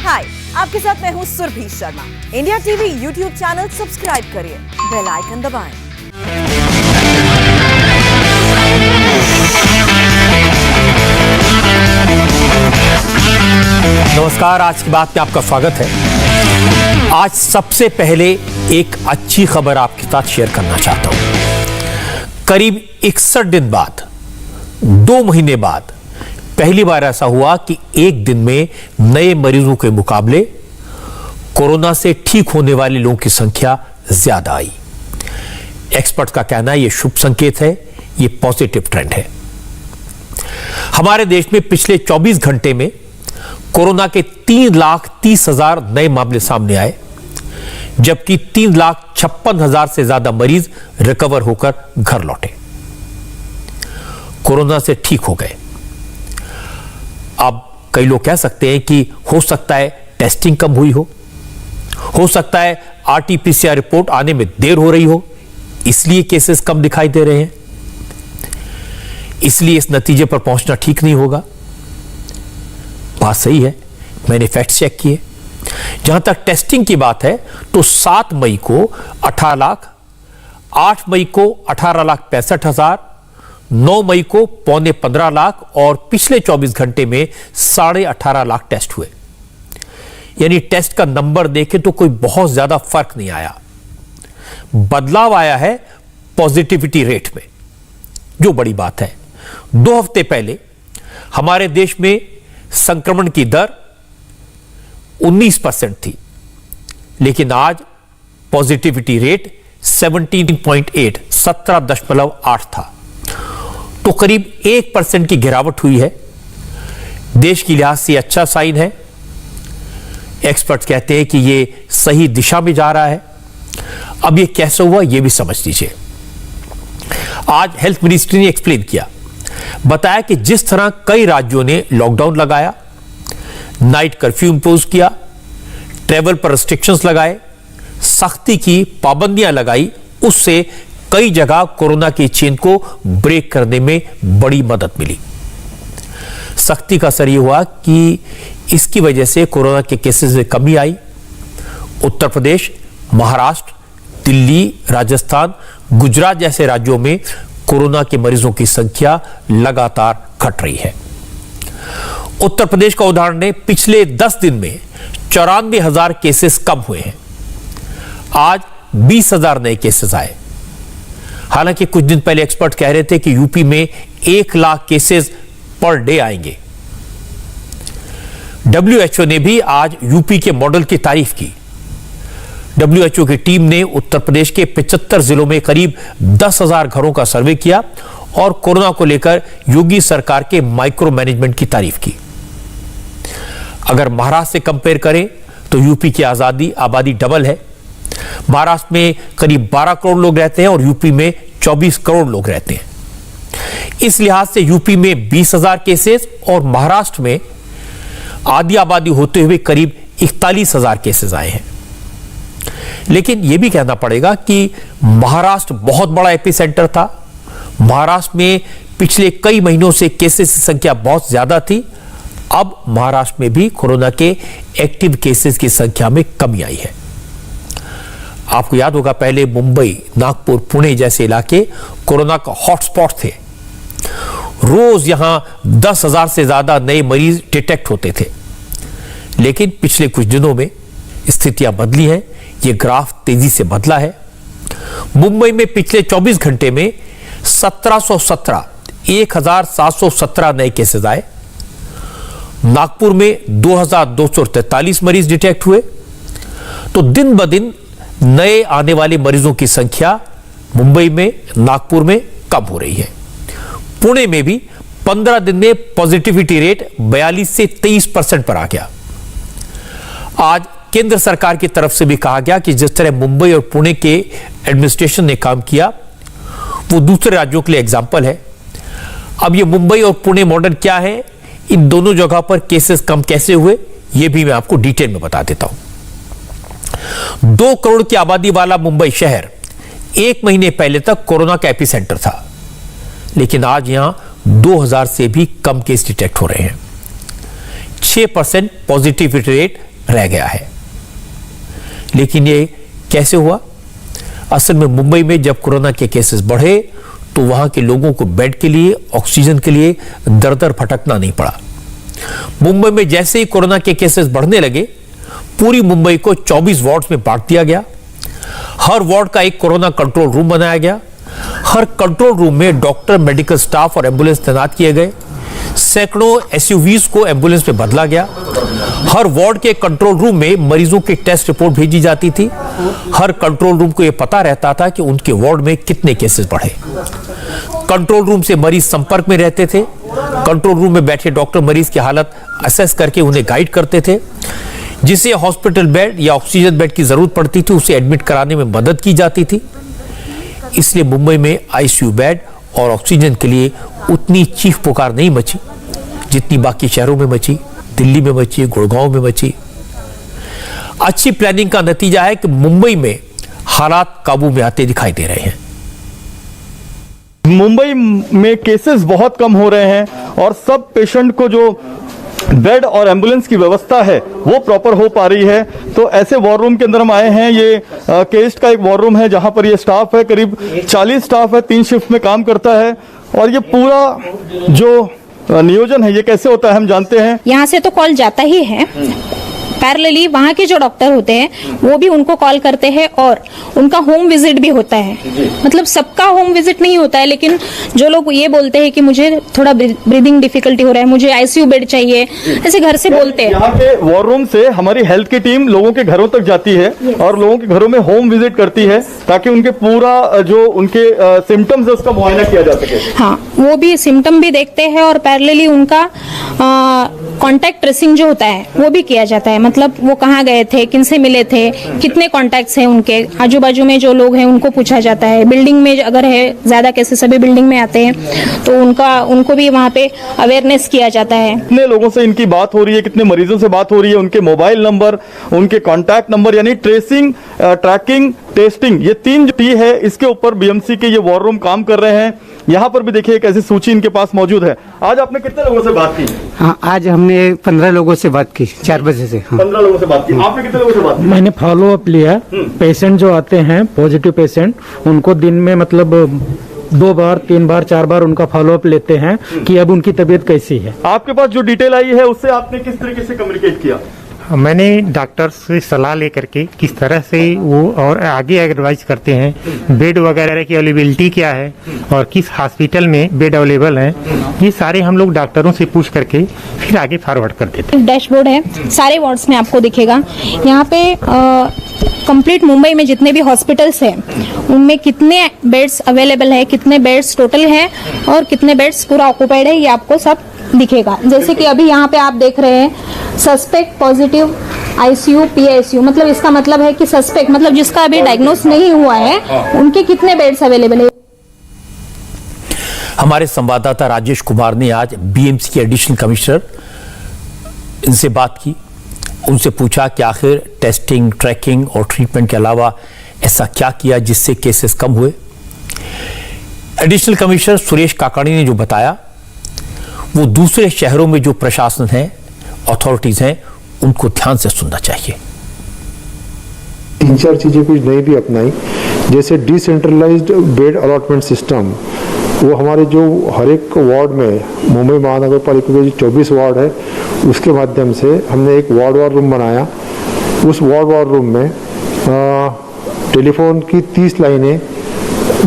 हाय, आपके साथ मैं हूँ Surabhi Sharma. India TV YouTube channel subscribe करिए, बेल आइकन दबाएं। नमस्कार, आज की बात में आपका स्वागत है। आज सबसे पहले एक अच्छी खबर आपके साथ शेयर करना चाहता हूं। करीब 61 दिन बाद, 2 महीने बाद पहली बार ऐसा हुआ कि एक दिन में नए मरीजों के मुकाबले कोरोना से ठीक होने वाले लोगों की संख्या ज्यादा आई। एक्सपर्ट का कहना है यह शुभ संकेत है, यह पॉजिटिव ट्रेंड है। हमारे देश में पिछले 24 घंटे में कोरोना के 3,30,000 नए मामले सामने आए, जबकि 3,56,000 से ज्यादा मरीज रिकवर होकर घर लौटे, कोरोना से ठीक हो गए। अब कई लोग कह सकते हैं कि हो सकता है टेस्टिंग कम हुई हो सकता है आरटी-पीसीआर रिपोर्ट आने में देर हो रही हो, इसलिए केसेस कम दिखाई दे रहे हैं। इसलिए इस नतीजे पर पहुंचना ठीक नहीं होगा। बात सही है, मैंने फैक्ट चेक किए। जहां तक टेस्टिंग की बात है तो 7 मई को 18 लाख, 8 मई को 18,65,000, 9 मई को 15.25 लाख और पिछले 24 घंटे में 18.5 लाख टेस्ट हुए। यानी टेस्ट का नंबर देखें तो कोई बहुत ज्यादा फर्क नहीं आया। बदलाव आया है पॉजिटिविटी रेट में, जो बड़ी बात है। 2 हफ्ते पहले हमारे देश में संक्रमण की दर 19% थी, लेकिन आज पॉजिटिविटी रेट 17.8, 17.8 था। तो करीब 1% की गिरावट हुई है। देश की लिहाज से अच्छा साइन है। एक्सपर्ट्स कहते हैं कि यह सही दिशा में जा रहा है। अब यह कैसे हुआ यह भी समझ लीजिए। आज हेल्थ मिनिस्ट्री ने एक्सप्लेन किया, बताया कि जिस तरह कई राज्यों ने लॉकडाउन लगाया, नाइट कर्फ्यू इंपोज किया, ट्रेवल पर रिस्ट्रिक्शंस लगाए, सख्ती की पाबंदियां लगाई, उससे कई जगह कोरोना की चेन को ब्रेक करने में बड़ी मदद मिली। सख्ती का असर यह हुआ कि इसकी वजह से कोरोना के केसेस में कमी आई। उत्तर प्रदेश, महाराष्ट्र, दिल्ली, राजस्थान, गुजरात जैसे राज्यों में कोरोना के मरीजों की संख्या लगातार घट रही है। उत्तर प्रदेश का उदाहरण है, पिछले 10 दिन में 94,000 केसेस कम हुए हैं। आज 20,000 नए केसेस आए। हालांकि कुछ दिन पहले एक्सपर्ट कह रहे थे कि यूपी में 1 लाख केसेस पर डे आएंगे। WHO ने भी आज यूपी के मॉडल की तारीफ की। WHO की टीम ने उत्तर प्रदेश के 75 जिलों में करीब 10,000 घरों का सर्वे किया और कोरोना को लेकर योगी सरकार के माइक्रो मैनेजमेंट की तारीफ की। अगर महाराष्ट्र से कंपेयर करें तो यूपी की आबादी डबल है। महाराष्ट्र में करीब 12 करोड़ लोग रहते हैं और यूपी में 24 करोड़ लोग रहते हैं। इस लिहाज से यूपी में 20,000 केसेस और महाराष्ट्र में आधी आबादी होते हुए करीब 41,000 केसेस आए हैं। लेकिन यह भी कहना पड़ेगा कि महाराष्ट्र बहुत बड़ा एपिसेंटर था। महाराष्ट्र में पिछले कई महीनों से केसेस की संख्या बहुत ज्यादा थी। अब महाराष्ट्र में भी कोरोना के एक्टिव केसेस की संख्या में कमी आई है। आपको याद होगा, पहले मुंबई, नागपुर, पुणे जैसे इलाके कोरोना का हॉटस्पॉट थे। रोज यहां 10,000 से ज्यादा नए मरीज डिटेक्ट होते थे। लेकिन पिछले कुछ दिनों में स्थितियां बदली हैं। यह ग्राफ तेजी से बदला है। मुंबई में पिछले 24 घंटे में 1717 नए केसेस आए। नागपुर में 2,243 मरीज डिटेक्ट हुए। तो दिन ब दिन नए आने वाले मरीजों की संख्या मुंबई में, नागपुर में कम हो रही है। पुणे में भी 15 दिन में पॉजिटिविटी रेट 42 से 23% पर आ गया। आज केंद्र सरकार की तरफ से भी कहा गया कि जिस तरह मुंबई और पुणे के एडमिनिस्ट्रेशन ने काम किया, वो दूसरे राज्यों के लिए एग्जाम्पल है। अब ये मुंबई और पुणे मॉडल क्या है, इन दोनों जगह पर केसेस कम कैसे हुए, ये भी मैं आपको डिटेल में बता देता हूं। 2 करोड़ की आबादी वाला मुंबई शहर 1 महीने पहले तक कोरोना का एपिसेंटर था, लेकिन आज यहां 2,000 से भी कम केस डिटेक्ट हो रहे हैं। 6% पॉजिटिविटी रेट रह गया है। लेकिन ये कैसे हुआ? असल में मुंबई में जब कोरोना के केसेस बढ़े तो वहां के लोगों को बेड के लिए, ऑक्सीजन के लिए दर दर भटकना नहीं पड़ा। मुंबई में जैसे ही कोरोना के केसेस बढ़ने लगे, पूरी मुंबई को 24 वार्ड्स में बांट दिया गया। हर वार्ड का एक कोरोना कंट्रोल रूम बनाया गया। हर कंट्रोल रूम में डॉक्टर, मेडिकल स्टाफ और एम्बुलेंस तैनात किए गए। सैकड़ों एसयूवीज को एम्बुलेंस में बदला गया। हर वार्ड के कंट्रोल रूम में मरीजों की टेस्ट रिपोर्ट भेजी जाती थी। हर कंट्रोल रूम को यह पता रहता था कि उनके वार्ड में कितने केसेस बढ़े। कंट्रोल रूम से मरीज संपर्क में रहते थे। कंट्रोल रूम में बैठे डॉक्टर मरीज की हालत असेस करके उन्हें गाइड करते थे। जिसे हॉस्पिटल बेड या ऑक्सीजन बेड की जरूरत पड़ती थी, उसे एडमिट कराने में मदद की जाती थी। इसलिए मुंबई में आईसीयू बेड और ऑक्सीजन के लिए उतनी चीख पुकार नहीं मची जितनी बाकी शहरों में मची, दिल्ली में मची, गुड़गांव में मची। अच्छी प्लानिंग का नतीजा है कि मुंबई में हालात काबू में आते दिखाई दे रहे हैं। मुंबई में केसेस बहुत कम हो रहे हैं और सब पेशेंट को जो बेड और एम्बुलेंस की व्यवस्था है वो प्रॉपर हो पा रही है। तो ऐसे वॉर रूम के अंदर हम आए हैं। ये केस्ट का एक वॉर रूम है जहां पर ये स्टाफ है, करीब 40 स्टाफ है, 3 शिफ्ट में काम करता है। और ये पूरा जो नियोजन है ये कैसे होता है हम जानते हैं। यहाँ से तो कॉल जाता ही है, पैरेलली वहाँ के जो डॉक्टर होते हैं वो भी उनको कॉल करते हैं और उनका होम विजिट भी होता है। मतलब सबका होम विजिट नहीं होता है, लेकिन जो लोग ये बोलते हैं कि मुझे थोड़ा ब्रीदिंग डिफिकल्टी हो रहा है, मुझे आईसीयू बेड चाहिए, ऐसे घर से बोलते हैं। यहाँ के वॉर रूम से हमारी हेल्थ की टीम लोगों के घरों तक जाती है और लोगों के घरों में होम विजिट करती है ताकि उनके पूरा जो उनके सिम्टम्स है उसका मुआयना किया जा सके। हाँ, वो भी सिम्टम भी देखते हैं और पैरेलली उनका कॉन्टैक्ट ट्रेसिंग जो होता है वो भी किया जाता है। मतलब वो कहाँ गए थे, किनसे मिले थे, कितने कॉन्टैक्ट्स हैं उनके, आजू बाजू में जो लोग हैं उनको पूछा जाता है। बिल्डिंग में अगर है ज्यादा केसेस सभी बिल्डिंग में आते हैं तो उनको भी वहाँ पे अवेयरनेस किया जाता है। कितने लोगों से इनकी बात हो रही है, कितने मरीजों से बात हो रही है, उनके मोबाइल नंबर, उनके कॉन्टैक्ट नंबर, यानी ट्रेसिंग, ट्रैकिंग, टेस्टिंग, ये 3 टी है। इसके ऊपर बीएमसी के ये वॉर रूम काम कर रहे हैं। यहाँ पर भी देखिए एक ऐसी सूची इनके पास मौजूद है। आज आपने कितने लोगों से बात की? हाँ, आज हमने 15 लोगों से बात की, 4 बजे से। हाँ। 15 लोगों से बात की। आपने कितने लोगों से बात की? मैंने फॉलो अप लिया। पेशेंट जो आते हैं पॉजिटिव पेशेंट, उनको दिन में मतलब 2 बार 3 बार 4 बार उनका फॉलो अप लेते हैं कि अब उनकी तबीयत कैसी है। आपके पास जो डिटेल आई है उससे आपने किस तरीके से कम्युनिकेट किया? मैंने डॉक्टर से सलाह लेकर के किस तरह से वो और आगे एडवाइज करते हैं, बेड वगैरह की अवेलेबिलिटी क्या है और किस हॉस्पिटल में बेड अवेलेबल है, ये सारे हम लोग डॉक्टरों से पूछ करके फिर आगे फॉरवर्ड कर देते हैं। डैशबोर्ड है, सारे वार्ड्स में आपको दिखेगा। यहाँ पे कंप्लीट मुंबई में जितने भी हॉस्पिटल्स हैं उनमें कितने बेड्स अवेलेबल है, कितने बेड्स टोटल है और कितने बेड्स पूरा ऑक्यूपाइड है, ये आपको सब दिखेगा। जैसे कि अभी यहाँ पे आप देख रहे हैं सस्पेक्ट पॉजिटिव आईसीयू पीआईसीयू, मतलब इसका मतलब है कि सस्पेक्ट मतलब जिसका अभी डायग्नोस नहीं हुआ है उनके कितने बेड्स अवेलेबल है। हमारे संवाददाता राजेश कुमार ने आज बीएमसी के एडिशनल कमिश्नर इनसे बात की। उनसे पूछा कि आखिर टेस्टिंग, ट्रैकिंग और ट्रीटमेंट के अलावा ऐसा क्या किया जिससे केसेस कम हुए। एडिशनल कमिश्नर सुरेश काकाणी ने जो बताया वो दूसरे शहरों में जो प्रशासन है, अथॉरिटीज हैं, उनको ध्यान से सुनना चाहिए। 3-4 चीजें कुछ नई भी अपनाई, जैसे डिसेंट्रलाइज्ड बेड अलॉटमेंट सिस्टम। वो हमारे जो हर एक वार्ड में, मुंबई महानगर पालिका के जो 24 वार्ड है उसके माध्यम से हमने एक वार्ड रूम बनाया। उस वार्ड रूम में टेलीफोन की 30 लाइनें,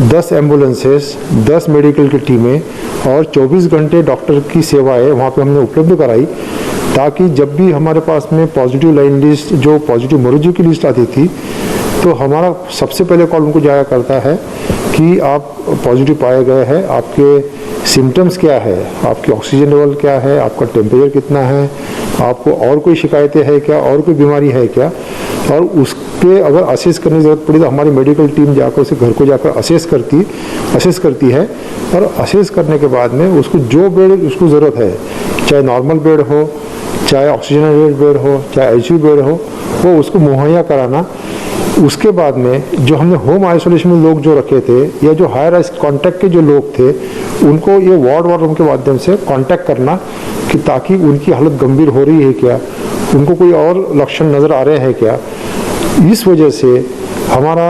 10 एम्बुलेंसेस, 10 मेडिकल की टीमें और 24 घंटे डॉक्टर की सेवाएं वहाँ पे हमने उपलब्ध कराई, ताकि जब भी हमारे पास में पॉजिटिव लाइन लिस्ट, जो पॉजिटिव मरीजों की लिस्ट आती थी, तो हमारा सबसे पहले कॉल उनको जाया करता है कि आप पॉजिटिव पाए गए हैं, आपके सिम्टम्स क्या है, आपकी ऑक्सीजन लेवल क्या है, आपका टेम्परेचर कितना है, आपको और कोई शिकायतें हैं क्या, और कोई बीमारी है क्या। और उसके अगर असेस करने की ज़रूरत पड़ी तो हमारी मेडिकल टीम जाकर उसे घर को जाकर असेस करती है और असेस करने के बाद में उसको जो बेड उसको ज़रूरत है, चाहे नॉर्मल बेड हो, चाहे ऑक्सीजन बेड हो, चाहे आईसीयू बेड हो, वो उसको मुहैया कराना। उसके बाद में जो हमने होम आइसोलेशन में लोग जो रखे थे या जो हायर रिस्क कॉन्टैक्ट के जो लोग थे उनको ये वार्ड रूम के माध्यम से कांटेक्ट करना कि ताकि उनकी हालत गंभीर हो रही है क्या, उनको कोई और लक्षण नज़र आ रहे हैं क्या। इस वजह से हमारा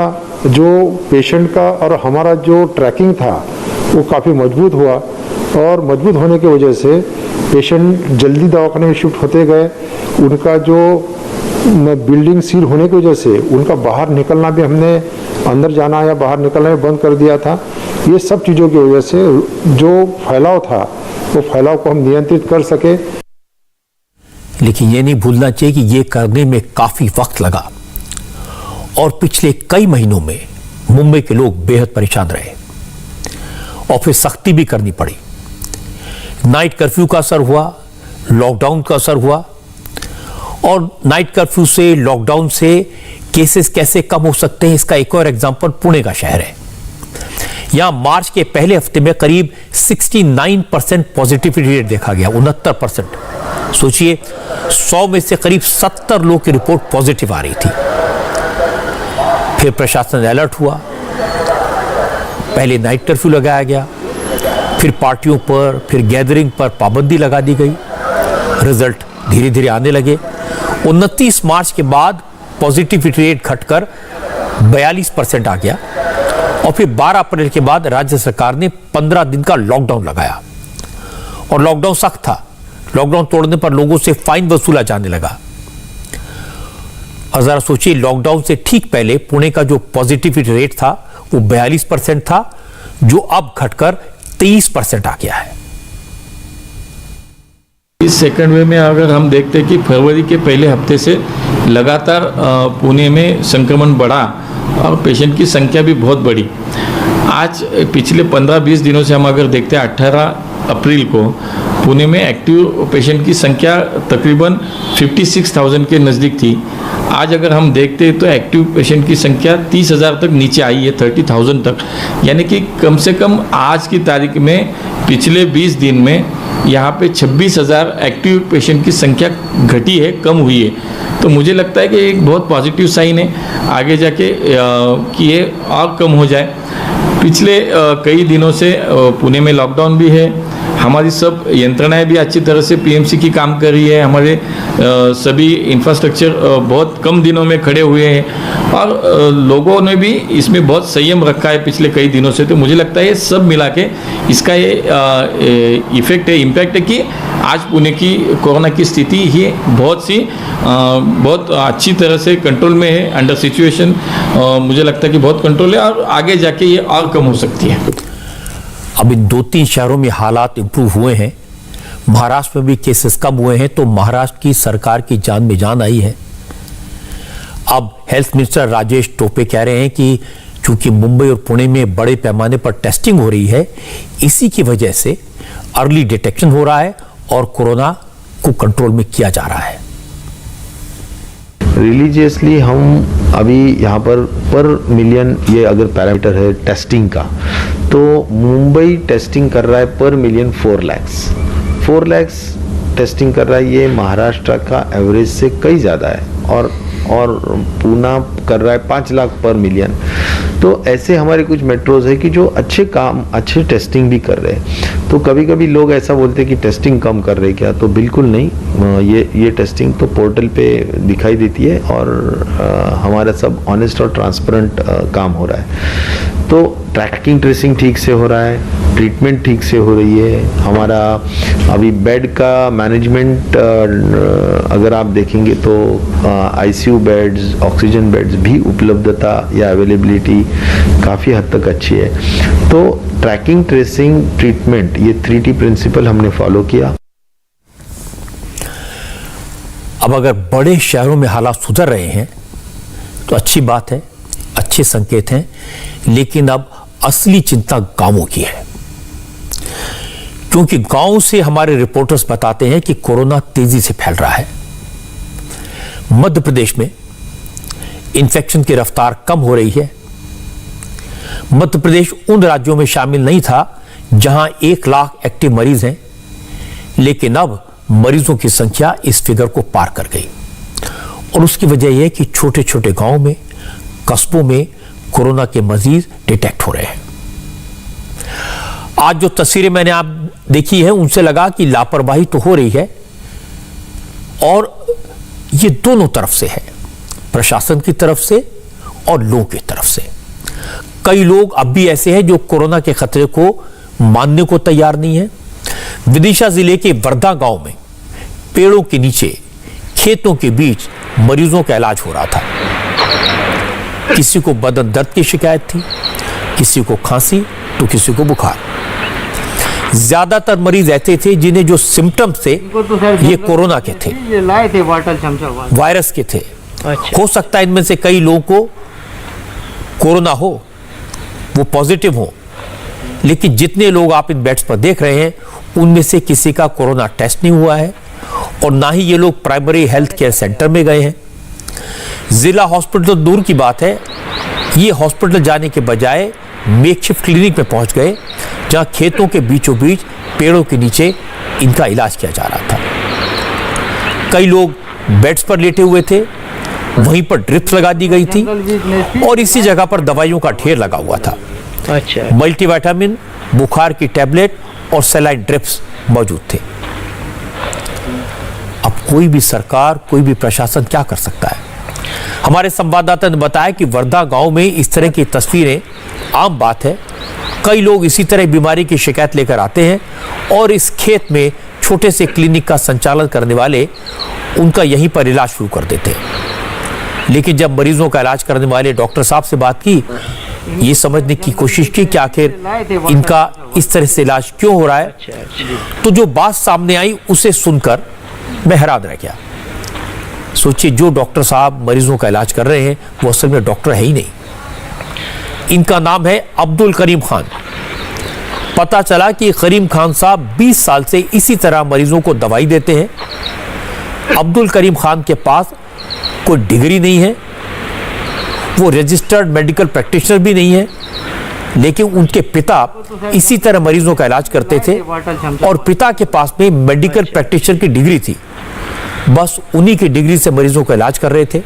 जो पेशेंट का और हमारा जो ट्रैकिंग था वो काफ़ी मजबूत हुआ, और मजबूत होने की वजह से पेशेंट जल्दी दवाखाने में शिफ्ट होते गए। उनका जो बिल्डिंग सील होने की वजह से उनका बाहर निकलना भी हमने, अंदर जाना या बाहर निकलना भी बंद कर दिया था। ये सब चीज़ों की वजह से जो फैलाव था वो फैलाव को हम नियंत्रित कर सके। लेकिन ये नहीं भूलना चाहिए कि ये करने में काफी वक्त लगा और पिछले कई महीनों में मुंबई के लोग बेहद परेशान रहे और फिर सख्ती भी करनी पड़ी। नाइट कर्फ्यू का असर हुआ, लॉकडाउन का असर हुआ, और नाइट कर्फ्यू से, लॉकडाउन से केसेस कैसे कम हो सकते हैं इसका एक और एग्जांपल पुणे का शहर है। यहां मार्च के पहले हफ्ते में करीब 69% पॉजिटिविटी रेट देखा गया, 69%। सोचिए 100 में से करीब 70 लोगों की रिपोर्ट पॉजिटिव आ रही थी। फिर प्रशासन अलर्ट हुआ, पहले नाइट कर्फ्यू लगाया गया, फिर पार्टियों पर, फिर गैदरिंग पर पाबंदी लगा दी गई। रिजल्ट धीरे धीरे आने लगे। 29 मार्च के बाद पॉजिटिविटी रेट घटकर 42% आ गया, और फिर 12 अप्रैल के बाद राज्य सरकार ने 15 दिन का लॉकडाउन लगाया, और लॉकडाउन सख्त था। लॉकडाउन तोड़ने पर लोगों से फाइन वसूला जाने लगा। और जरा सोचिए, लॉकडाउन से ठीक पहले पुणे का जो पॉजिटिविटी रेट था वो 42% था, जो अब घटकर 23% आ गया है। इस सेकंड वेव में अगर हम देखते हैं कि फरवरी के पहले हफ्ते से लगातार पुणे में संक्रमण बढ़ा और पेशेंट की संख्या भी बहुत बढ़ी। आज पिछले 15-20 दिनों से हम अगर देखते हैं 18 अप्रैल को पुणे में एक्टिव पेशेंट की संख्या तकरीबन 56,000 के नज़दीक थी। आज अगर हम देखते हैं तो एक्टिव पेशेंट की संख्या 30,000 तक नीचे आई है, 30,000 तक। यानी कि कम से कम आज की तारीख में पिछले 20 दिन में यहाँ पे 26,000 एक्टिव पेशेंट की संख्या घटी है, कम हुई है। तो मुझे लगता है कि एक बहुत पॉजिटिव साइन है आगे जाके कि ये और कम हो जाए। पिछले कई दिनों से पुणे में लॉकडाउन भी है, हमारी सब यंत्रणाएं भी अच्छी तरह से पीएमसी की काम कर रही है, हमारे सभी इंफ्रास्ट्रक्चर बहुत कम दिनों में खड़े हुए हैं, और लोगों ने भी इसमें बहुत संयम रखा है पिछले कई दिनों से। तो मुझे लगता है ये सब मिला के इसका ये इफेक्ट है, इम्पैक्ट है कि आज पुणे की कोरोना की स्थिति ही बहुत अच्छी तरह से कंट्रोल में है, अंडर सिचुएशन। मुझे लगता है कि बहुत कंट्रोल है और आगे जाके ये और कम हो सकती है। अब इन 2-3 शहरों में हालात इंप्रूव हुए हैं, महाराष्ट्र में भी केसेस कम हुए हैं, तो महाराष्ट्र की सरकार की जान में जान आई है। अब हेल्थ मिनिस्टर राजेश टोपे कह रहे हैं कि चूंकि मुंबई और पुणे में बड़े पैमाने पर टेस्टिंग हो रही है, इसी की वजह से अर्ली डिटेक्शन हो रहा है और कोरोना को कंट्रोल में किया जा रहा है। रिलीजियसली हम अभी यहाँ पर मिलियन ये अगर पैरामीटर है टेस्टिंग का, तो मुंबई टेस्टिंग कर रहा है पर मिलियन 4 लाख टेस्टिंग कर रहा है। ये महाराष्ट्र का एवरेज से कई ज़्यादा है, और पूना कर रहा है 5 लाख पर मिलियन। तो ऐसे हमारे कुछ मेट्रोज है कि जो अच्छे टेस्टिंग भी कर रहे हैं। तो कभी कभी लोग ऐसा बोलते हैं कि टेस्टिंग कम कर रहे क्या, तो बिल्कुल नहीं। ये टेस्टिंग तो पोर्टल पे दिखाई देती है, और हमारा सब ऑनेस्ट और ट्रांसपेरेंट काम हो रहा है। तो ट्रैकिंग ट्रेसिंग ठीक से हो रहा है, ट्रीटमेंट ठीक से हो रही है। हमारा अभी बेड का मैनेजमेंट अगर आप देखेंगे तो आईसीयू बेड्स, ऑक्सीजन बेड्स भी उपलब्धता या अवेलेबिलिटी काफ़ी हद तक अच्छी है। तो ट्रैकिंग ट्रेसिंग ट्रीटमेंट, ये 3T प्रिंसिपल हमने फॉलो किया। अब अगर बड़े शहरों में हालात सुधर रहे हैं तो अच्छी बात है, अच्छे संकेत हैं, लेकिन अब असली चिंता गांवों की है, क्योंकि गांव से हमारे रिपोर्टर्स बताते हैं कि कोरोना तेजी से फैल रहा है। मध्य प्रदेश में इन्फेक्शन की रफ्तार कम हो रही है। मध्य प्रदेश उन राज्यों में शामिल नहीं था जहां 1 लाख एक्टिव मरीज हैं, लेकिन अब मरीजों की संख्या इस फिगर को पार कर गई, और उसकी वजह यह कि छोटे छोटे गांवों में, कस्बों में कोरोना के मरीज डिटेक्ट हो रहे हैं। आज जो तस्वीरें मैंने आप देखी है, उनसे लगा कि लापरवाही तो हो रही है, और ये दोनों तरफ से है, प्रशासन की तरफ से और लोगों की तरफ से। कई लोग अब भी ऐसे हैं जो कोरोना के खतरे को मानने को तैयार नहीं है। विदिशा जिले के वर्धा गांव में पेड़ों के नीचे खेतों के बीच मरीजों का इलाज हो रहा था। किसी को बदन दर्द की शिकायत थी, किसी को खांसी तो किसी को बुखार। ज्यादातर मरीज ऐसे थे जिन्हें जो सिम्टम्स थे ये कोरोना के थे, वायरस के थे। हो सकता है इनमें से कई लोगों को कोरोना हो, वो पॉजिटिव हो, लेकिन जितने लोग आप इन बेड्स पर देख रहे हैं उनमें से किसी का कोरोना टेस्ट नहीं हुआ है और ना ही ये लोग प्राइमरी हेल्थ केयर सेंटर में गए हैं। जिला हॉस्पिटल दूर की बात है, ये हॉस्पिटल जाने के बजाय मेकशिफ्ट क्लिनिक में पहुंच गए जहां खेतों के बीचों बीच पेड़ों के नीचे इनका इलाज किया जा रहा था। कई लोग बेड्स पर लेटे हुए थे, वहीं पर ड्रिप्स लगा दी गई थी और इसी जगह पर दवाइयों का ढेर लगा हुआ था। अच्छा। मल्टीविटामिन, बुखार की टैबलेट और सलाइन ड्रिप्स मौजूद थे। अब कोई भी सरकार, कोई भी प्रशासन क्या कर सकता है? हमारे संवाददाता ने बताया कि वर्धा गांव में इस तरह की तस्वीरें आम बात है। कई लोग इसी तरह बीमारी की शिकायत लेकर आते हैं और इस खेत में छोटे से क्लिनिक का संचालन करने वाले उनका यहीं पर इलाज शुरू कर देते हैं। लेकिन जब मरीजों का इलाज करने वाले डॉक्टर साहब से बात की, ये समझने की कोशिश की कि आखिर इनका इस तरह से इलाज क्यों हो रहा है, तो जो बात सामने आई उसे सुनकर मैं हैरान रह गया। सोचिए, जो डॉक्टर साहब मरीजों का इलाज कर रहे हैं वो असल में डॉक्टर है ही नहीं। इनका नाम है अब्दुल करीम खान। पता चला कि करीम खान साहब 20 साल से इसी तरह मरीजों को दवाई देते हैं। अब्दुल करीम खान के पास कोई डिग्री नहीं है, वो रजिस्टर्ड मेडिकल प्रैक्टिशनर भी नहीं है, लेकिन उनके पिता इसी तरह मरीजों का इलाज करते थे और पिता के पास में मेडिकल प्रैक्टिशनर की डिग्री थी। बस उन्हीं की डिग्री से मरीजों का इलाज कर रहे थे।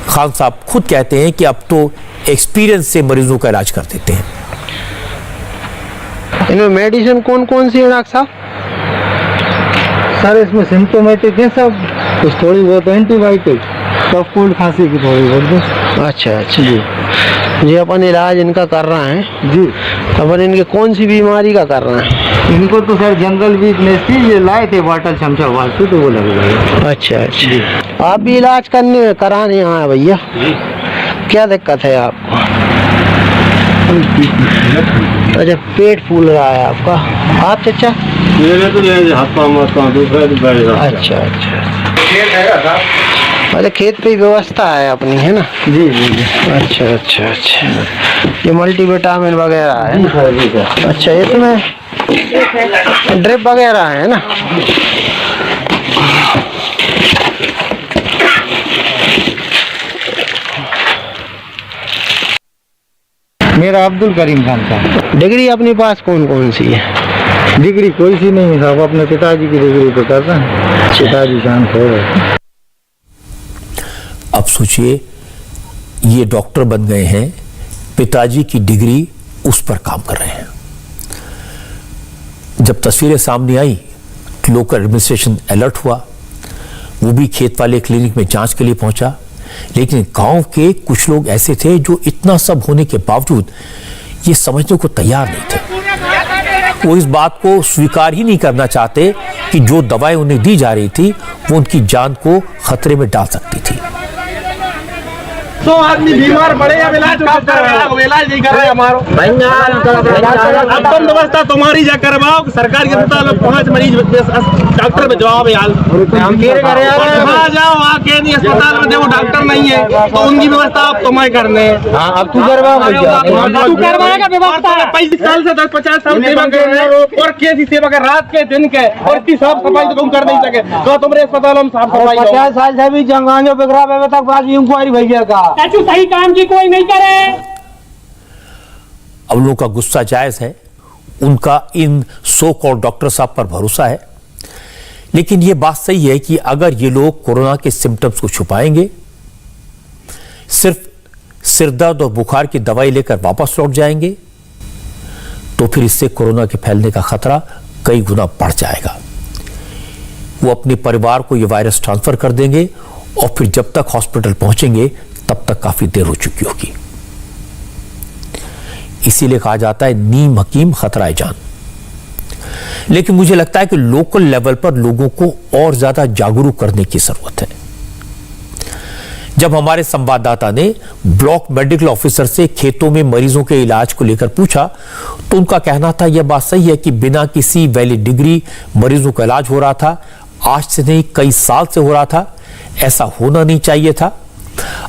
खान साहब खुद कहते हैं कि अब तो एक्सपीरियंस से मरीजों का इलाज कर देते हैं। इनमें मेडिसिन कौन कौन सी है डॉक्टर साहब? सर इसमें सिम्टोमेटिक है सब, कुछ थोड़ी बहुत एंटीबायोटिक, कफ कोल्ड खांसी की थोड़ी बहुत। अच्छा अच्छा जी जी। अपन इलाज इनका कर रहे हैं जी। अपन इनके कौन सी बीमारी का कर रहे हैं? इनको तो सर जनरल वीकनेस थी, ये लाए थे बॉटल चमचा वास्ते तो वो लग गई। अच्छा अच्छा। आप भी इलाज करने कराने आए भैया? क्या दिक्कत है आपको? अच्छा, पेट फूल रहा है आपका। आप चाचा? मेरे तो दूसरा। अच्छा अच्छा। अरे खेत पे व्यवस्था है अपनी, है ना? जी जी जी। अच्छा अच्छा अच्छा। ये मल्टीविटामिन वगैरह है? अच्छा, इसमें ड्रिप वगैरह है ना? मेरा अब्दुल करीम खान साहब। डिग्री अपने पास कौन कौन सी है? डिग्री कोई सी नहीं है साहब, अपने पिताजी की डिग्री तो कर रहे हैं। पिताजी शान खोए। अब सोचिए, ये डॉक्टर बन गए हैं, पिताजी की डिग्री उस पर काम कर रहे हैं। जब तस्वीरें सामने आई तो लोकल एडमिनिस्ट्रेशन अलर्ट हुआ, वो भी खेत वाले क्लिनिक में जांच के लिए पहुंचा। लेकिन गांव के कुछ लोग ऐसे थे जो इतना सब होने के बावजूद ये समझने को तैयार नहीं थे। वो इस बात को स्वीकार ही नहीं करना चाहते कि जो दवाएं उन्हें दी जा रही थी वो उनकी जान को खतरे में डाल सकती थी। तो आदमी बीमार पड़े, अब इलाज कब कर रहे हो? इलाज नहीं कर रहे हमारो। अब बंदोबस्त तुम्हारी जा करवाओ, सरकार के मुताबिक 5 मरीज डॉक्टर में जवाब यार जाओ आके नहीं अस्पताल में, देखो डॉक्टर नहीं है तो उनकी व्यवस्था आप तुम्हें करने। अब तू करवाएगा व्यवस्था। 35 साल से 10-50 साल सेवा कर रहे हो और कैसी सेवा कर, रात के दिन के, और इतनी साफ सफाई तो तुम कर नहीं सके तो तुम्हारे अस्पतालों में साफ सफाई 50 साल से भी जंगानो बिगड़ा तक बात इंक्वायरी भैया का ऐसे सही काम की कोई नहीं करे। अब लोगों का गुस्सा जायज है, उनका इन सो कॉल्ड डॉक्टर साहब पर भरोसा है, लेकिन यह बात सही है कि अगर ये लोग कोरोना के सिम्टम्स को छुपाएंगे, सिर्फ सिरदर्द और बुखार की दवाई लेकर वापस लौट जाएंगे, तो फिर इससे कोरोना के फैलने का खतरा कई गुना बढ़ जाएगा। वो अपने परिवार को यह वायरस ट्रांसफर कर देंगे और फिर जब तक हॉस्पिटल पहुंचेंगे तब तक काफी देर हो चुकी होगी। इसीलिए कहा जाता है नीम हकीम खतरा जान। लेकिन मुझे लगता है कि लोकल लेवल पर लोगों को और ज्यादा जागरूक करने की जरूरत है। जब हमारे संवाददाता ने ब्लॉक मेडिकल ऑफिसर से खेतों में मरीजों के इलाज को लेकर पूछा तो उनका कहना था यह बात सही है कि बिना किसी वैलिड डिग्री मरीजों का इलाज हो रहा था। आज से नहीं कई साल से हो रहा था, ऐसा होना नहीं चाहिए था।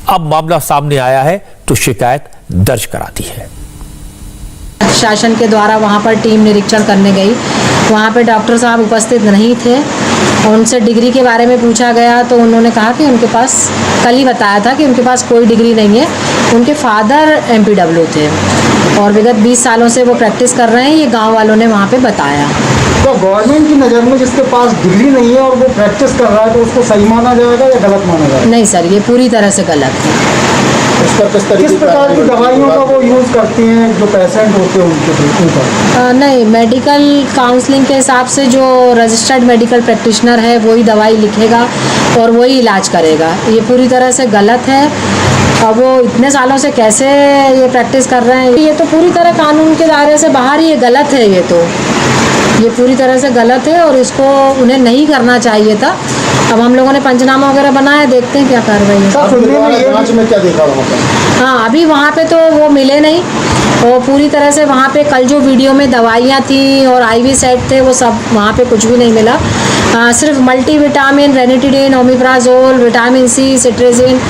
अब मामला सामने आया है तो शिकायत दर्ज करा दी है। शासन के द्वारा वहाँ पर टीम निरीक्षण करने गई, वहाँ पे डॉक्टर साहब उपस्थित नहीं थे। उनसे डिग्री के बारे में पूछा गया तो उन्होंने कहा कि उनके पास, कल ही बताया था कि उनके पास कोई डिग्री नहीं है। उनके फादर MPW थे और विगत 20 सालों से वो प्रैक्टिस कर रहे हैं, ये गांव वालों ने वहाँ पे बताया। तो गवर्नमेंट की नज़र में जिसके पास डिग्री नहीं है और वो प्रैक्टिस कर रहा है तो उसको सही माना जाएगा या गलत माना जाएगा? नहीं सर, ये पूरी तरह से गलत है। किस प्रकार की दवाइयों का वो यूज़ करती हैं जो पेशेंट होते हैं उनके? नहीं, मेडिकल काउंसलिंग के हिसाब से जो रजिस्टर्ड मेडिकल प्रैक्टिशनर है वही दवाई लिखेगा और वही इलाज करेगा। ये पूरी तरह से गलत है। अब वो इतने सालों से कैसे ये प्रैक्टिस कर रहे हैं, ये तो पूरी तरह कानून के दायरे से बाहर ही, ये गलत है। ये पूरी तरह से गलत है और इसको उन्हें नहीं करना चाहिए था। अब हम लोगों ने पंचनामा वगैरह बनाया, देखते हैं क्या कार्रवाई है। जांच में क्या देखा वहाँ पर? हाँ, अभी वहाँ पे तो वो मिले नहीं और पूरी तरह से वहाँ पे कल जो वीडियो में दवाइयाँ थी और IV सेट थे वो सब वहाँ पे कुछ भी नहीं मिला। सिर्फ multivitamin, ranitidine, omeprazole, vitamin C, cetirizine,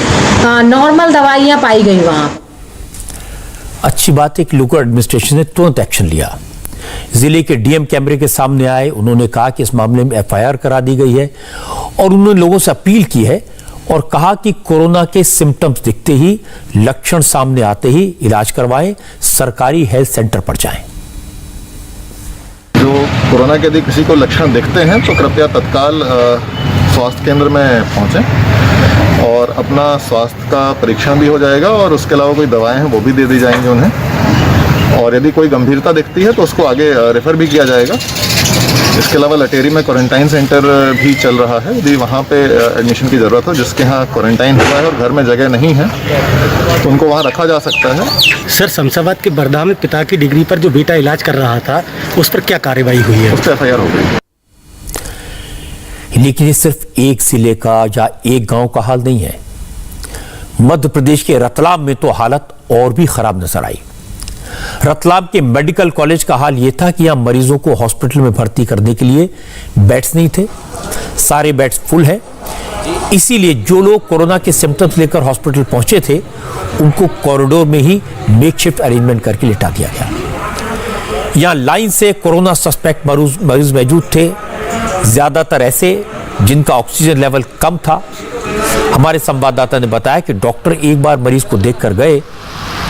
normal दवाइयाँ पाई गई वहाँ। अच्छी बात है कि लोकल एडमिनिस्ट्रेशन ने तुरंत एक्शन लिया। जिले के DM कैमरे के सामने आए, उन्होंने कहा कि इस मामले में FIR करा दी गई है और उन्होंने लोगों से अपील की है और कहा कि कोरोना के सिम्टम्स दिखते ही, लक्षण सामने आते ही इलाज करवाएं, सरकारी हेल्थ सेंटर पर जाएं। जो कोरोना के यदि किसी को लक्षण दिखते हैं तो कृपया तत्काल स्वास्थ्य केंद्र में पहुंचें और अपना स्वास्थ्य का परीक्षण भी हो जाएगा और उसके अलावा कोई दवाएं हैं वो भी दे दी जाएंगी उन्हें। और यदि कोई गंभीरता दिखती है तो उसको आगे रेफ़र भी किया जाएगा। इसके अलावा लटेरी में क्वारंटाइन सेंटर भी चल रहा है, यदि वहाँ पे एडमिशन की ज़रूरत हो, जिसके यहाँ क्वारंटाइन हुआ है और घर में जगह नहीं है तो उनको वहाँ रखा जा सकता है। सर, शमशाबाद के बरधा में पिता की डिग्री पर जो बेटा इलाज कर रहा था उस पर क्या कार्रवाई हुई है? उस पर FIR हो गई। लेकिन ये सिर्फ एक जिले का या एक गांव का हाल नहीं है। मध्य प्रदेश के रतलाम में तो हालत और भी खराब नजर आई। रतलाम के मेडिकल कॉलेज का हाल यह था कि यहां मरीजों को हॉस्पिटल में भर्ती करने के लिए बेड्स नहीं थे, सारे बेड्स फुल है। इसीलिए जो लोग कोरोना के सिम्टम्स लेकर हॉस्पिटल पहुंचे थे उनको कॉरिडोर में ही मेकशिफ्ट अरेंजमेंट करके लिटा दिया गया। यहां लाइन से कोरोना सस्पेक्ट मरीज मौजूद थे, ज्यादातर ऐसे जिनका ऑक्सीजन लेवल कम था। हमारे संवाददाता ने बताया कि डॉक्टर एक बार मरीज को देखकर गए,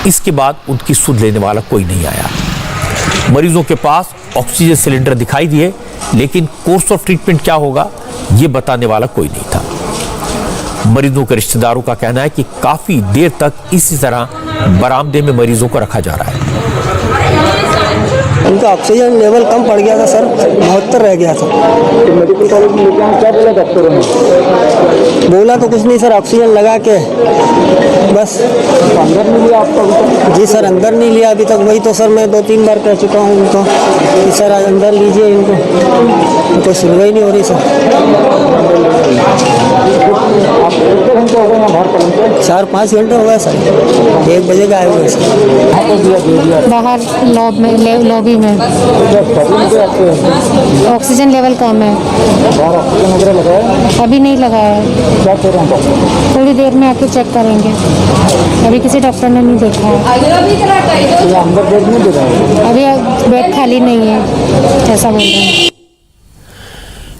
इसके बाद उनकी सुध लेने वाला कोई नहीं आया। मरीजों के पास ऑक्सीजन सिलेंडर दिखाई दिए, लेकिन कोर्स ऑफ ट्रीटमेंट क्या होगा ये बताने वाला कोई नहीं था। मरीजों के रिश्तेदारों का कहना है कि काफी देर तक इसी तरह बरामदे में मरीजों को रखा जा रहा है। उनका ऑक्सीजन लेवल कम पड़ गया था सर, 72 रह गया था। तो मेडिकल कॉलेज में लेके आए, क्या बोला डॉक्टरों ने? बोला तो कुछ नहीं सर, ऑक्सीजन लगा के बस। अंदर नहीं लिया आपका अभी तक? जी सर, अंदर नहीं लिया अभी तक। वही तो सर मैं 2-3 बार कह चुका हूँ उनको कि सर अंदर लीजिए इनको, तो कोई सुनवाई नहीं हो रही सर। आप 1 घंटे हो गए यहाँ बाहर पहुँचे? 4-5 घंटे हो गए सर, 1 बजे का आए हुए सर। बाहर लॉबी में ऑक्सीजन लेवल कम है। बाहर ऑक्सीजन वगैरह लगाया? अभी नहीं लगाया है। क्या कह रहे हैं डॉक्टर? थोड़ी देर में आके चेक करेंगे। अभी किसी डॉक्टर ने नहीं देखा है। ये अंदर बेड नहीं देखा है? अभी बेड खाली नहीं है, ऐसा बोल रहे हैं।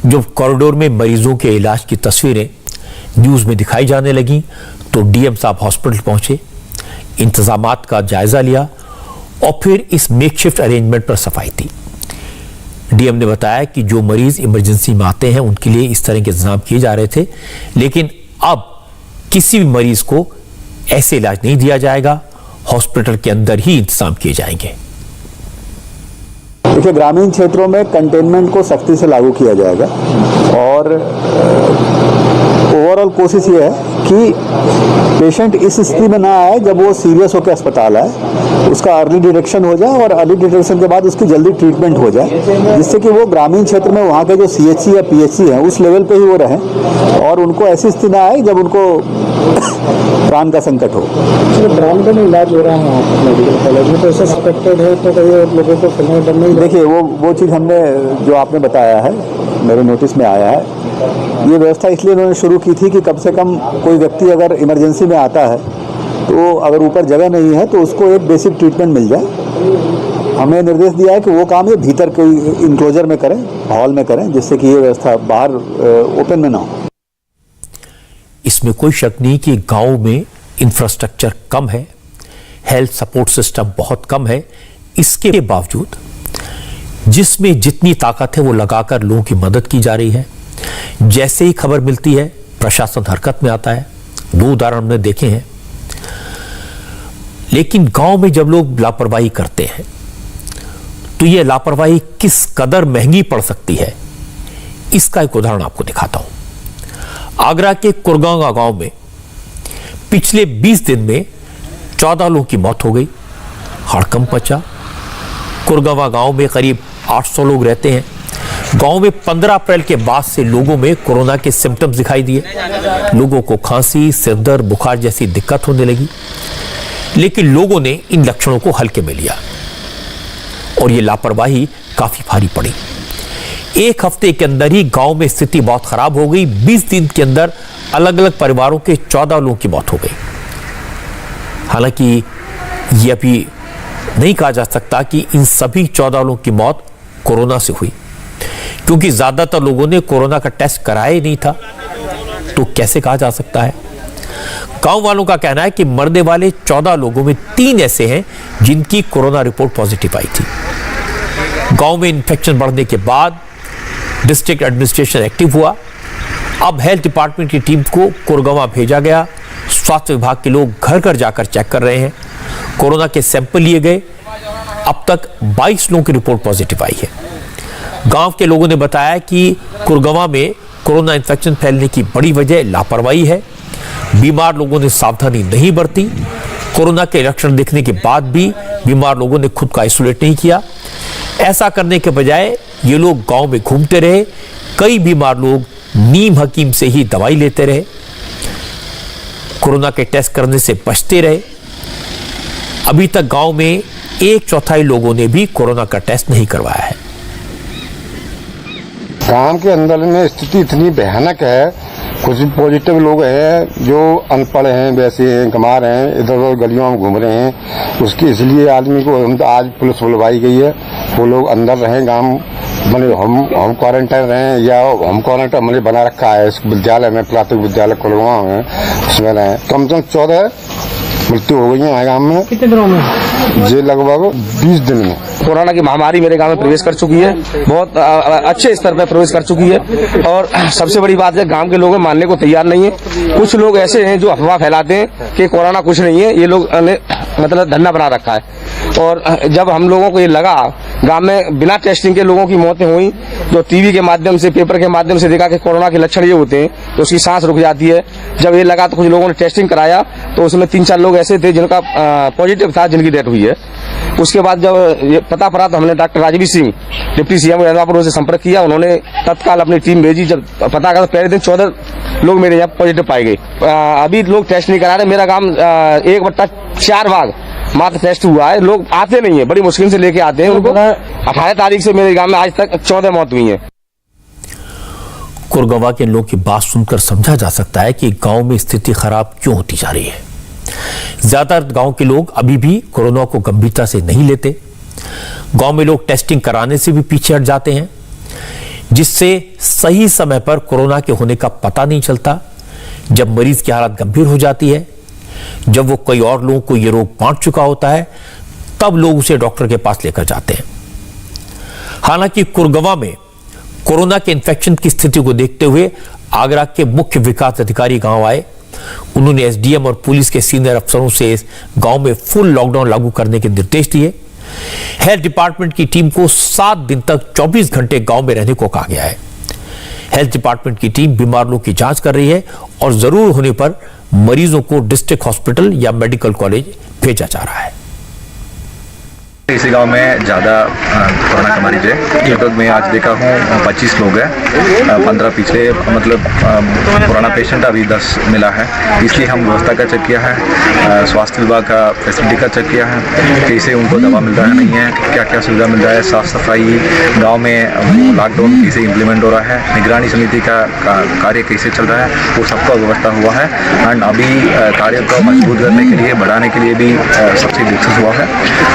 जब कॉरिडोर में मरीजों के इलाज की तस्वीरें न्यूज में दिखाई जाने लगी तो DM साहब हॉस्पिटल पहुंचे, इंतजामात का जायजा लिया और फिर इस मेकशिफ्ट अरेंजमेंट पर सफाई दी। DM ने बताया कि जो मरीज इमरजेंसी में आते हैं उनके लिए इस तरह के इंतजाम किए जा रहे थे, लेकिन अब किसी भी मरीज को ऐसे इलाज नहीं दिया जाएगा, हॉस्पिटल के अंदर ही इंतजाम किए जाएंगे। देखिए, ग्रामीण क्षेत्रों में कंटेनमेंट को सख्ती से लागू किया जाएगा और ओवरऑल कोशिश ये है कि पेशेंट इस स्थिति में ना आए जब वो सीरियस होकर अस्पताल आए, उसका अर्ली डिटेक्शन हो जाए और अर्ली डिटेक्शन के बाद उसकी जल्दी ट्रीटमेंट हो जाए, जिससे कि वो ग्रामीण क्षेत्र में वहाँ के जो CHC या PHC हैं उस लेवल पे ही वो रहें और उनको ऐसी स्थिति ना आए जब उनको प्राण का संकट हो। ग्राउंड में इलाज हो रहा है वहाँ पर मेडिकल कॉलेज में, तो ऐसा सस्पेक्टेड है तो कई और लोगों को फिलहाल डर नहीं। देखिए वो चीज़ हमने जो आपने बताया है मेरे नोटिस में आया है, ये व्यवस्था इसलिए उन्होंने शुरू की थी कि कम से कम कोई व्यक्ति अगर इमरजेंसी में आता है तो अगर ऊपर जगह नहीं है तो उसको एक बेसिक ट्रीटमेंट मिल जाए। हमें निर्देश दिया है कि वो काम ये भीतर कोई इंक्लोजर में करें, हॉल में करें, जिससे कि ये व्यवस्था बाहर ओपन में ना हो। इसमें कोई शक नहीं कि गांव में इंफ्रास्ट्रक्चर कम है, हेल्थ सपोर्ट सिस्टम बहुत कम है। इसके बावजूद जिसमें जितनी ताकत है वो लगाकर लोगों की मदद की जा रही है। जैसे ही खबर मिलती है प्रशासन हरकत में आता है। 2 उदाहरण हमने देखे हैं। लेकिन गांव में जब लोग लापरवाही करते हैं तो ये लापरवाही किस कदर महंगी पड़ सकती है, इसका एक उदाहरण आपको दिखाता हूं। आगरा के कुरगांव गांव में पिछले 20 दिन में 14 लोगों की मौत हो गई। हड़कंप मचा। कुरगांव गांव में करीब 800 लोग रहते हैं। गांव में 15 अप्रैल के बाद से लोगों में कोरोना के सिम्टम्स दिखाई दिए। लोगों को खांसी, सिरदर्द, बुखार जैसी दिक्कत होने लगी, लेकिन लोगों ने इन लक्षणों को हल्के में लिया और ये लापरवाही काफी भारी पड़ी। 1 हफ्ते के अंदर ही गांव में स्थिति बहुत खराब हो गई। 20 दिन के अंदर अलग अलग परिवारों के 14 लोगों की मौत हो गई। हालांकि ये अभी नहीं कहा जा सकता कि इन सभी 14 लोगों की मौत कोरोना से हुई, क्योंकि ज्यादातर लोगों ने कोरोना का टेस्ट कराया ही नहीं था। तो कैसे कहा जा सकता है? गांव वालों का कहना है कि मरने वाले 14 लोगों में 3 ऐसे हैं जिनकी कोरोना रिपोर्ट पॉजिटिव आई थी। गांव में इन्फेक्शन बढ़ने के बाद डिस्ट्रिक्ट एडमिनिस्ट्रेशन एक्टिव हुआ। अब हेल्थ डिपार्टमेंट की टीम को कुरगांव भेजा गया। स्वास्थ्य विभाग के लोग घर घर जाकर चेक कर रहे हैं। कोरोना के सैंपल लिए गए। अब तक 22 लोगों की रिपोर्ट पॉजिटिव आई है। गांव के लोगों ने बताया कि कुरगांव में कोरोना इन्फेक्शन फैलने की बड़ी वजह लापरवाही है। बीमार लोगों ने सावधानी नहीं बरती। कोरोना के लक्षण दिखने के बाद भी बीमार लोगों ने खुद का आइसोलेट नहीं किया। ऐसा करने के बजाय ये लोग गांव में घूमते रहे। कई बीमार लोग नीम हकीम से ही दवाई लेते रहे। कोरोना के टेस्ट करने से बचते रहे। अभी तक गांव में 1/4 लोगों ने भी कोरोना का टेस्ट नहीं करवाया है। गांव के अंदर में स्थिति इतनी भयानक है। कुछ पॉजिटिव लोग हैं जो अनपढ़ हैं, वैसे हैं, गंवार हैं, इधर उधर गलियों में घूम रहे हैं। उसकी इसलिए आदमी को हम तो आज पुलिस बुलवाई गई है। वो लोग अंदर रहें, गांव मैंने होम क्वारंटाइन रहें या होम क्वारंटाइन मैंने बना रखा है इस विद्यालय में, प्राथमिक विद्यालय कुरगांव में, उसमें रहें। कम से कम 14 मृत्यु हो गई है गांव में। कितने दिनों में? ये लगभग 20 दिन में। कोरोना की महामारी मेरे गांव में प्रवेश कर चुकी है, बहुत अच्छे स्तर पर प्रवेश कर चुकी है। और सबसे बड़ी बात है, गांव के लोग मानने को तैयार नहीं है। कुछ लोग ऐसे हैं जो अफवाह फैलाते हैं कि कोरोना कुछ नहीं है। ये लोग ने मतलब धंधा बना रखा है। और जब हम लोगों को ये लगा गांव में बिना टेस्टिंग के लोगों की मौतें हुई, जो टीवी के माध्यम से, पेपर के माध्यम से देखा कि कोरोना के लक्षण ये होते हैं, तो उसकी सांस रुक जाती है। जब ये लगा तो कुछ लोगों ने टेस्टिंग कराया तो उसमें 3-4 लोग ऐसे थे जिनका पॉजिटिव था, जिनकी डेथ हुई है। उसके बाद जब ये पता पड़ा तो हमने doctor Rajveer Singh, deputy CM Raidapur से संपर्क किया। उन्होंने तत्काल अपनी टीम भेजी। जब पता करा पहले दिन 14 लोग मेरे यहाँ पॉजिटिव पाए गए। अभी लोग टेस्ट नहीं करा रहे। मेरा गांव 1/4 भाग मात्र टेस्ट हुआ है। लोग आते नहीं है, बड़ी मुश्किल से लेके आते हैं उनको। 18 तारीख से मेरे गांव में आज तक 14 मौत हुई है। कुरगांव के लोगों की बात सुनकर समझा जा सकता है कि गांव में स्थिति खराब क्यों होती जा रही है। ज्यादातर गांव के लोग अभी भी कोरोना को गंभीरता से नहीं लेते। गांव में लोग टेस्टिंग कराने से भी पीछे हट जाते हैं, जिससे सही समय पर कोरोना के होने का पता नहीं चलता। जब मरीज की हालत गंभीर हो जाती है, जब वो कई और लोगों को ये रोग बांट चुका होता है, तब लोग उसे डॉक्टर के पास लेकर जाते हैं। हालांकि कुरगांव में कोरोना के इन्फेक्शन की स्थिति को देखते हुए आगरा के मुख्य विकास अधिकारी गांव आए। उन्होंने एसडीएम और पुलिस के सीनियर अफसरों से गांव में फुल लॉकडाउन लागू करने के निर्देश दिए। हेल्थ डिपार्टमेंट की टीम को 7 दिन तक 24 घंटे गांव में रहने को कहा गया है। हेल्थ डिपार्टमेंट की टीम बीमार लोगों की जांच कर रही है और जरूर होने पर मरीजों को डिस्ट्रिक्ट हॉस्पिटल या मेडिकल कॉलेज भेजा जा रहा है। इसी गांव में ज़्यादा कोरोना के मरीज है। लगभग मैं आज देखा हूँ 25 लोग हैं, 15 पिछले मतलब पुराना पेशेंट अभी 10 मिला है। इसलिए हम व्यवस्था का चेक किया है, स्वास्थ्य विभाग का फैसिलिटी का चेक किया है, कैसे उनको दवा मिल रहा है नहीं है, क्या क्या सुविधा मिल रहा है, साफ़ सफाई गाँव में लॉकडाउन कैसे इम्प्लीमेंट हो रहा है, निगरानी समिति का कार्य कैसे चल रहा है, वो सबका व्यवस्था हुआ है। एंड अभी कार्य को मजबूत करने के लिए, बढ़ाने के लिए भी सबसे डिस्कस हुआ है।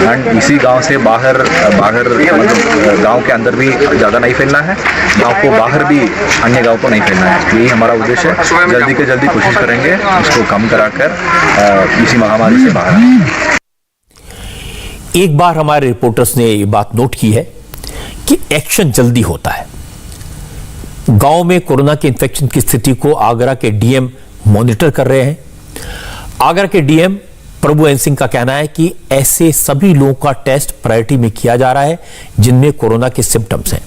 एंड इसी गांव से बाहर मतलब गांव के अंदर भी ज़्यादा नहीं फैलना है, गांव को बाहर भी अन्य गांव को नहीं फैलना है। यही हमारा उद्देश्य है। जल्दी के जल्दी कोशिश करेंगे इसको कम कराकर इसी महामारी से बाहर। एक बार हमारे रिपोर्टर्स ने ये बात नोट की है कि एक्शन जल्दी होता है। गांव में कोरोना के इन्फेक्शन की स्थिति को आगरा के डीएम मॉनिटर कर रहे हैं। आगरा के डीएम प्रभु एन सिंह का कहना है कि ऐसे सभी लोगों का टेस्ट प्रायोरिटी में किया जा रहा है जिनमें कोरोना के सिम्टम्स हैं।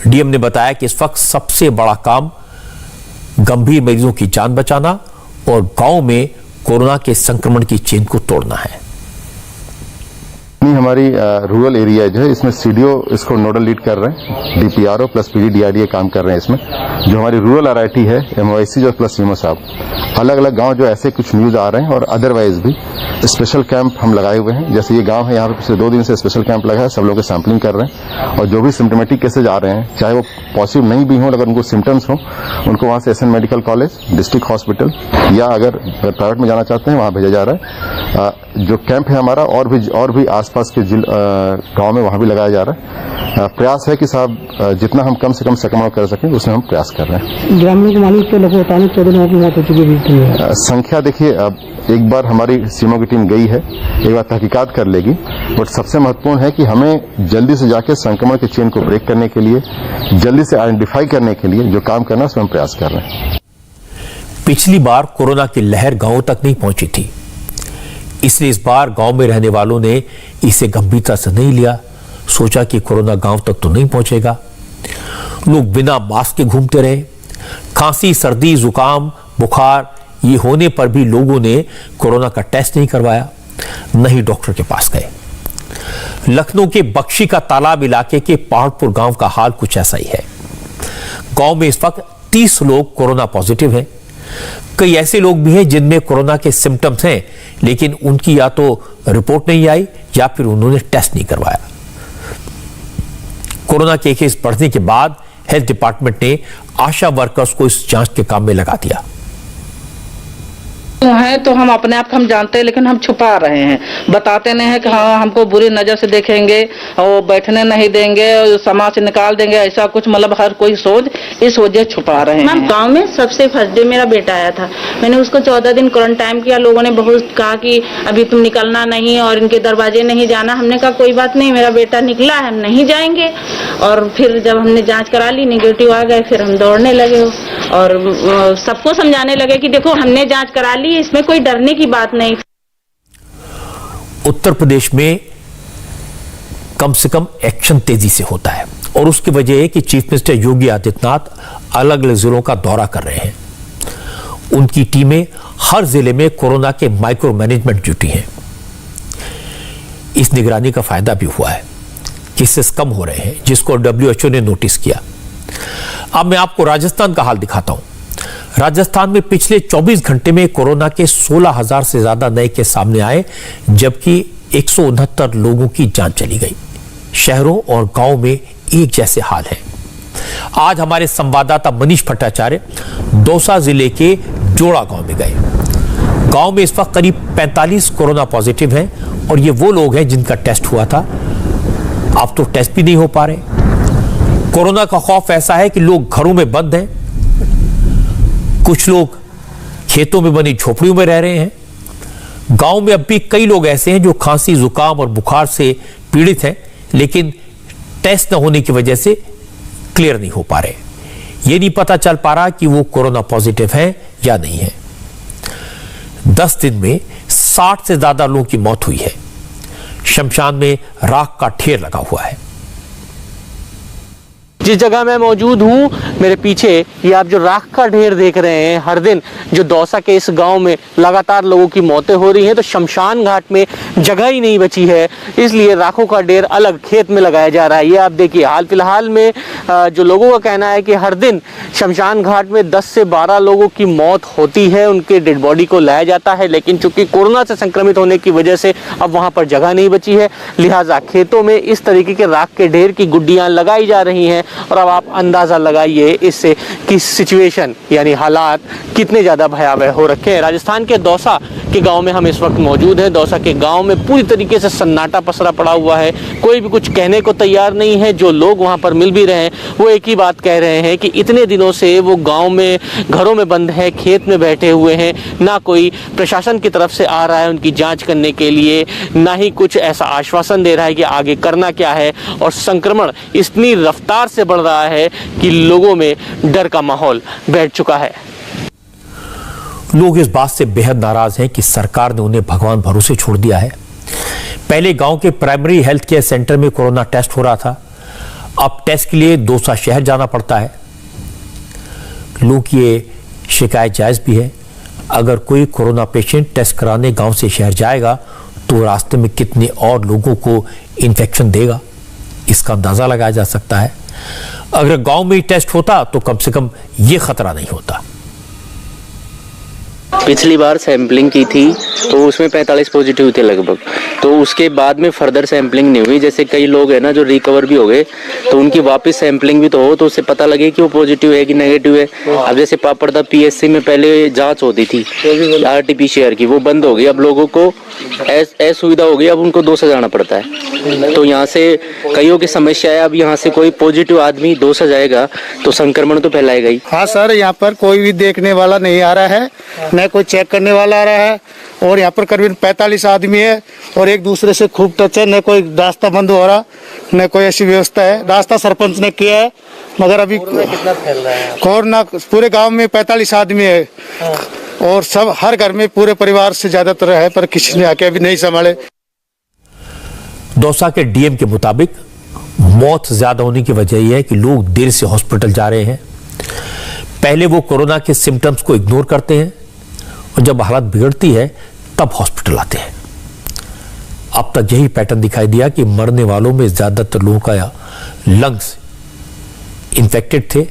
डीएम ने बताया कि इस वक्त सबसे बड़ा काम गंभीर मरीजों की जान बचाना और गांव में कोरोना के संक्रमण की चेन को तोड़ना है। हमारी रूरल एरिया जो है इसमें सीडीओ इसको नोडल लीड कर रहे हैं, डीपीआरओ प्लस पीडीडीआरडीए काम कर रहे हैं इसमें। जो हमारी रूरल आरआईटी है, एमओआईसी जो प्लस सीएमओ साहब, अलग अलग गांव जो ऐसे कुछ न्यूज आ रहे हैं और अदरवाइज भी स्पेशल कैंप हम लगाए हुए हैं। जैसे ये गांव है, यहाँ पे पिछले 2 दिन से स्पेशल कैंप लगा है, सब लोग सैंपलिंग कर रहे हैं और जो भी सिम्टोमेटिक केसेज आ रहे हैं, चाहे वो पॉजिटिव नहीं भी हों, अगर उनको सिम्टम्स हों, उनको वहाँ से SN medical college, district hospital या अगर प्राइवेट में जाना चाहते हैं वहाँ भेजा जा रहा है। जो कैंप है हमारा और भी आसपास के गांव में वहाँ भी लगाया जा रहा है। प्रयास है कि साहब जितना हम कम से कम संक्रमण कर सकें उसमें हम प्रयास कर रहे हैं। ग्रामीणों को मालूम तो लगभग 14 लोगों की मौत हो चुकी है। संख्या देखिए, अब एक बार हमारी सीएमओ की टीम गई है, एक बार तहकीकात कर लेगी, बट सबसे महत्वपूर्ण है कि हमें जल्दी से जाके संक्रमण की चेन को ब्रेक करने के लिए, जल्दी से आइडेंटिफाई करने के लिए जो काम करना है उसमें हम प्रयास कर रहे हैं। पिछली बार कोरोना की लहर गांवों तक नहीं पहुंची थी, इसलिए इस बार गांव में रहने वालों ने इसे गंभीरता से नहीं लिया। सोचा कि कोरोना गांव तक तो नहीं पहुंचेगा। लोग बिना मास्क के घूमते रहे। खांसी, सर्दी, जुकाम, बुखार ये होने पर भी लोगों ने कोरोना का टेस्ट नहीं करवाया, न ही डॉक्टर के पास गए। लखनऊ के बख्शी का तालाब इलाके के पहाड़पुर गांव का हाल कुछ ऐसा ही है। गांव में इस वक्त 30 लोग कोरोना पॉजिटिव हैं। कई ऐसे लोग भी हैं जिनमें कोरोना के सिम्टम्स हैं, लेकिन उनकी या तो रिपोर्ट नहीं आई या फिर उन्होंने टेस्ट नहीं करवाया। कोरोना के केस बढ़ने के बाद हेल्थ डिपार्टमेंट ने आशा वर्कर्स को इस जांच के काम में लगा दिया। है तो हम अपने आप हम जानते हैं, लेकिन हम छुपा रहे हैं, बताते नहीं है कि हाँ हमको बुरी नजर से देखेंगे और बैठने नहीं देंगे, समाज से निकाल देंगे, ऐसा कुछ मतलब हर कोई सोच इस वजह छुपा रहे हैं। मैम गांव में सबसे फर्स्ट डे मेरा बेटा आया था, मैंने उसको 14 दिन क्वारंटाइन किया। लोगों ने बहुत कहा कि अभी तुम निकलना नहीं और इनके दरवाजे नहीं जाना। हमने कहा कोई बात नहीं, मेरा बेटा निकला है, हम नहीं जाएंगे। और फिर जब हमने जांच करा ली, निगेटिव आ गए, फिर हम दौड़ने लगे और सबको समझाने लगे कि देखो हमने जांच करा ली, इसमें कोई डरने की बात नहीं। उत्तर प्रदेश में कम से कम एक्शन तेजी से होता है और उसकी वजह है कि चीफ मिनिस्टर योगी आदित्यनाथ अलग अलग जिलों का दौरा कर रहे हैं। उनकी टीमें हर जिले में कोरोना के माइक्रो मैनेजमेंट ड्यूटी हैं। इस निगरानी का फायदा भी हुआ है, केसेस कम हो रहे हैं, जिसको WHO ने नोटिस किया। अब मैं आपको राजस्थान का हाल दिखाता हूं। राजस्थान में पिछले 24 घंटे में कोरोना के 16,000 से ज्यादा नए केस सामने आए, जबकि 169 लोगों की जान चली गई। शहरों और गांव में एक जैसे हाल है। आज हमारे संवाददाता मनीष भट्टाचार्य दौसा जिले के जोड़ा गांव में गए। गांव में इस वक्त करीब 45 कोरोना पॉजिटिव हैं और ये वो लोग हैं जिनका टेस्ट हुआ था। अब तो टेस्ट भी नहीं हो पा रहे। कोरोना का खौफ ऐसा है कि लोग घरों में बंद हैं, कुछ लोग खेतों में बनी झोपड़ियों में रह रहे हैं। गांव में अब भी कई लोग ऐसे हैं जो खांसी, जुकाम और बुखार से पीड़ित हैं, लेकिन टेस्ट न होने की वजह से क्लियर नहीं हो पा रहे। ये नहीं पता चल पा रहा कि वो कोरोना पॉजिटिव हैं या नहीं है। 10 दिन में 60 से ज्यादा लोगों की मौत हुई है। शमशान में राख का ढेर लगा हुआ है। जिस जगह मैं मौजूद हूँ मेरे पीछे ये आप जो राख का ढेर देख रहे हैं, हर दिन जो दौसा के इस गांव में लगातार लोगों की मौतें हो रही हैं, तो शमशान घाट में जगह ही नहीं बची है, इसलिए राखों का ढेर अलग खेत में लगाया जा रहा है। ये आप देखिए, हाल फिलहाल में जो लोगों का कहना है कि हर दिन शमशान घाट में 10 से 12 लोगों की मौत होती है, उनके डेड बॉडी को लाया जाता है, लेकिन चूंकि कोरोना से संक्रमित होने की वजह से अब वहां पर जगह नहीं बची है, लिहाजा खेतों में इस तरीके के राख के ढेर की गुड्डियां लगाई जा रही हैं। और अब आप अंदाजा लगाइए इससे कि सिचुएशन यानी हालात कितने ज्यादा भयावह हो रखे हैं। राजस्थान के दौसा के गांव में हम इस वक्त मौजूद हैं। दौसा के गांव में पूरी तरीके से सन्नाटा पसरा पड़ा हुआ है, कोई भी कुछ कहने को तैयार नहीं है। जो लोग वहां पर मिल भी रहे हैं वो एक ही बात कह रहे हैं कि इतने दिनों से वो गांव में घरों में बंद है, खेत में बैठे हुए हैं, ना कोई प्रशासन की तरफ से आ रहा है उनकी जांच करने के लिए, ना ही कुछ ऐसा आश्वासन दे रहा है कि आगे करना क्या है। और संक्रमण इतनी रफ्तार से बढ़ रहा है कि लोगों में डर का माहौल बैठ चुका है। लोग इस बात से बेहद नाराज हैं कि सरकार ने उन्हें भगवान भरोसे छोड़ दिया है। पहले गांव के प्राइमरी हेल्थ केयर सेंटर में कोरोना टेस्ट हो रहा था, अब टेस्ट के लिए दौसा शहर जाना पड़ता है। लोग ये शिकायत जायज भी है, अगर कोई कोरोना पेशेंट टेस्ट कराने गांव से शहर जाएगा तो रास्ते में कितने और लोगों को इन्फेक्शन देगा, इसका अंदाजा लगाया जा सकता है। अगर गांव में ही टेस्ट होता तो कम से कम ये खतरा नहीं होता। पिछली बार सैंपलिंग की थी तो उसमें 45 पॉजिटिव थे लगभग, तो उसके बाद में फर्दर सैंपलिंग नहीं हुई। जैसे कई लोग हैं ना जो रिकवर भी हो गए, तो उनकी वापस सैंपलिंग भी तो हो तो उससे पता लगे कि वो पॉजिटिव है कि नेगेटिव है। अब जैसे पापड़दा पीएससी में पहले जांच होती थी RT-PCR की, वो बंद हो गई। अब लोगों को असुविधा हो गई, अब उनको दौसा जाना पड़ता है। तो यहाँ से कईयों की समस्या है, अब यहाँ से कोई पॉजिटिव आदमी दौसा जाएगा तो संक्रमण तो फैलाएगा ही। हाँ सर, यहाँ पर कोई भी देखने वाला नहीं आ रहा है, न कोई चेक करने वाला आ रहा है, और यहाँ पर करीबन 45 आदमी है और एक दूसरे से खूब टच है। न कोई रास्ता बंद हो रहा, न कोई ऐसी व्यवस्था है। रास्ता सरपंच ने किया है, मगर अभी कितना फैल रहा है कोरोना पूरे गांव में 45 आदमी है और सब हर घर में पूरे परिवार से ज्यादातर है, पर किसी ने आके अभी नहीं संभाले। दौसा के डीएम के मुताबिक मौत ज्यादा होने की वजह यह है कि लोग देर से हॉस्पिटल जा रहे हैं। पहले वो कोरोना के सिम्टम्स को इग्नोर करते हैं और जब हालत बिगड़ती है तब हॉस्पिटल आते हैं। अब तक यही पैटर्न दिखाई दिया कि मरने वालों में ज्यादातर लोगों का लंग्स इन्फेक्टेड थे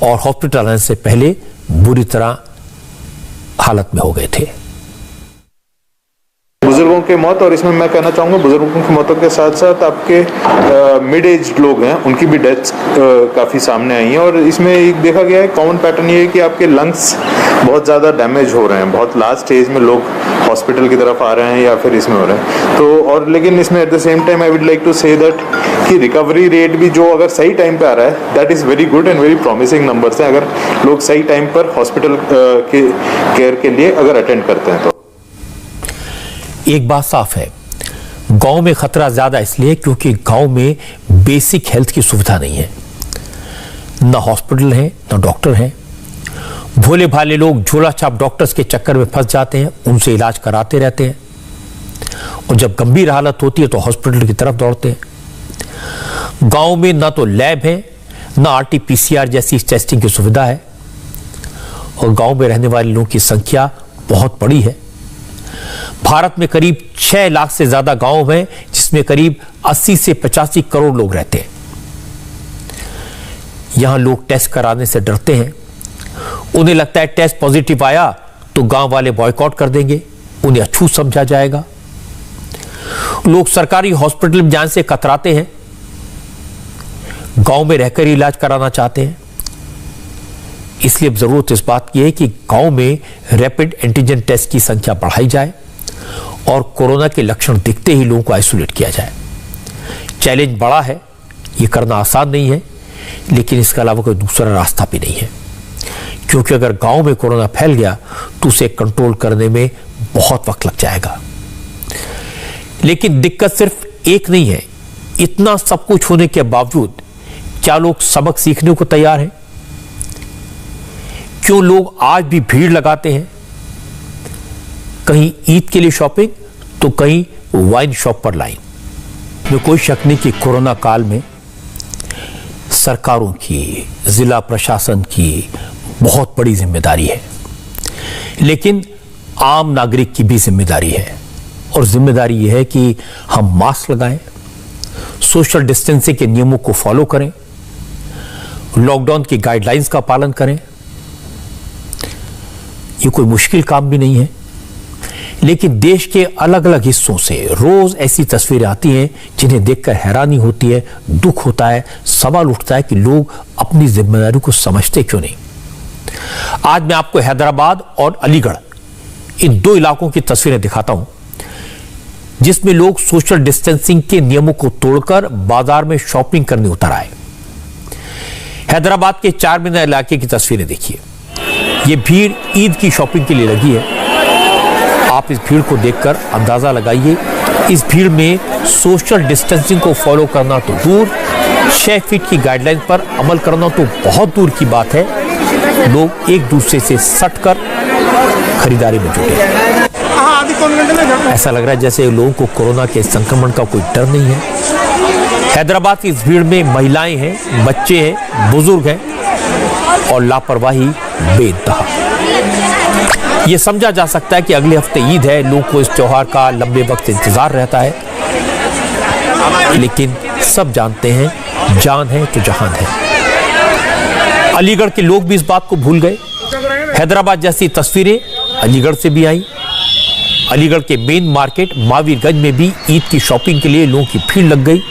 और हॉस्पिटल आने से पहले बुरी तरह हालत में हो गए थे। बुजुर्गों की मौत, और इसमें मैं कहना चाहूँगा बुजुर्गों की मौतों के साथ साथ आपके मिड एज लोग हैं उनकी भी डेथ्स काफ़ी सामने आई हैं। और इसमें एक देखा गया है कॉमन पैटर्न ये है कि आपके लंग्स बहुत ज़्यादा डैमेज हो रहे हैं, बहुत लास्ट स्टेज में लोग हॉस्पिटल की तरफ आ रहे हैं या फिर इसमें हो रहे हैं। तो और लेकिन इसमें at the same time I would like to say that कि रिकवरी रेट भी जो अगर सही टाइम पे आ रहा है that is very good and very promising numbers हैं, अगर लोग सही टाइम पर हॉस्पिटल के केयर के लिए अगर अटेंड करते हैं तो। एक बात साफ है, गांव में खतरा ज्यादा इसलिए क्योंकि गांव में बेसिक हेल्थ की सुविधा नहीं है, ना हॉस्पिटल है ना डॉक्टर है। भोले भाले लोग झोला छाप डॉक्टर्स के चक्कर में फंस जाते हैं, उनसे इलाज कराते रहते हैं और जब गंभीर हालत होती है तो हॉस्पिटल की तरफ दौड़ते हैं। गांव में ना तो लैब है ना RT-PCR जैसी टेस्टिंग की सुविधा है और गांव में रहने वाले लोगों की संख्या बहुत बड़ी है। भारत में करीब 6 लाख से ज्यादा गांव हैं जिसमें करीब 80 से 85 करोड़ लोग रहते हैं। यहां लोग टेस्ट कराने से डरते हैं, उन्हें लगता है टेस्ट पॉजिटिव आया तो गांव वाले बॉयकॉट कर देंगे, उन्हें अछूत समझा जाएगा। लोग सरकारी हॉस्पिटल में जाने से कतराते हैं, गांव में रहकर इलाज कराना चाहते हैं। इसलिए अब जरूरत इस बात की है कि गांव में रैपिड एंटीजन टेस्ट की संख्या बढ़ाई जाए और कोरोना के लक्षण दिखते ही लोगों को आइसोलेट किया जाए। चैलेंज बड़ा है, यह करना आसान नहीं है, लेकिन इसके अलावा कोई दूसरा रास्ता भी नहीं है, क्योंकि अगर गांव में कोरोना फैल गया तो उसे कंट्रोल करने में बहुत वक्त लग जाएगा। लेकिन दिक्कत सिर्फ एक नहीं है, इतना सब कुछ होने के बावजूद क्या लोग सबक सीखने को तैयार हैं? क्यों लोग आज भी भीड़ लगाते हैं? कहीं ईद के लिए शॉपिंग तो कहीं वाइन शॉप पर लाइन। में कोई शक नहीं कि कोरोना काल में सरकारों की, जिला प्रशासन की बहुत बड़ी जिम्मेदारी है, लेकिन आम नागरिक की भी जिम्मेदारी है। और जिम्मेदारी यह है कि हम मास्क लगाएं, सोशल डिस्टेंसिंग के नियमों को फॉलो करें, लॉकडाउन की गाइडलाइंस का पालन करें। ये कोई मुश्किल काम भी नहीं है, लेकिन देश के अलग अलग हिस्सों से रोज ऐसी तस्वीरें आती हैं जिन्हें देखकर हैरानी होती है, दुख होता है, सवाल उठता है कि लोग अपनी जिम्मेदारी को समझते क्यों नहीं। आज मैं आपको हैदराबाद और अलीगढ़ इन दो इलाकों की तस्वीरें दिखाता हूं, जिसमें लोग सोशल डिस्टेंसिंग के नियमों को तोड़कर बाजार में शॉपिंग करने उतर आए। हैदराबाद के चारमीनार इलाके की तस्वीरें देखिए। ये भीड़ ईद की शॉपिंग के लिए लगी है। आप इस भीड़ को देखकर अंदाजा लगाइए, इस भीड़ में सोशल डिस्टेंसिंग को फॉलो करना तो दूर, 6 फीट की गाइडलाइन पर अमल करना तो बहुत दूर की बात है। लोग एक दूसरे से सटकर खरीदारी में जुटे। ऐसा लग रहा है जैसे लोगों को कोरोना के संक्रमण का कोई डर नहीं है। हैदराबाद की इस भीड़ में महिलाएं हैं, बच्चे हैं, बुजुर्ग हैं और लापरवाही बेइंतहा। यह समझा जा सकता है कि अगले हफ्ते ईद है, लोग को इस त्योहार का लंबे वक्त इंतजार रहता है, लेकिन सब जानते हैं जान है तो जहान है। अलीगढ़ के लोग भी इस बात को भूल गए। हैदराबाद जैसी तस्वीरें अलीगढ़ से भी आई। अलीगढ़ के मेन मार्केट महावीरगंज में भी ईद की शॉपिंग के लिए लोगों की भीड़ लग गई।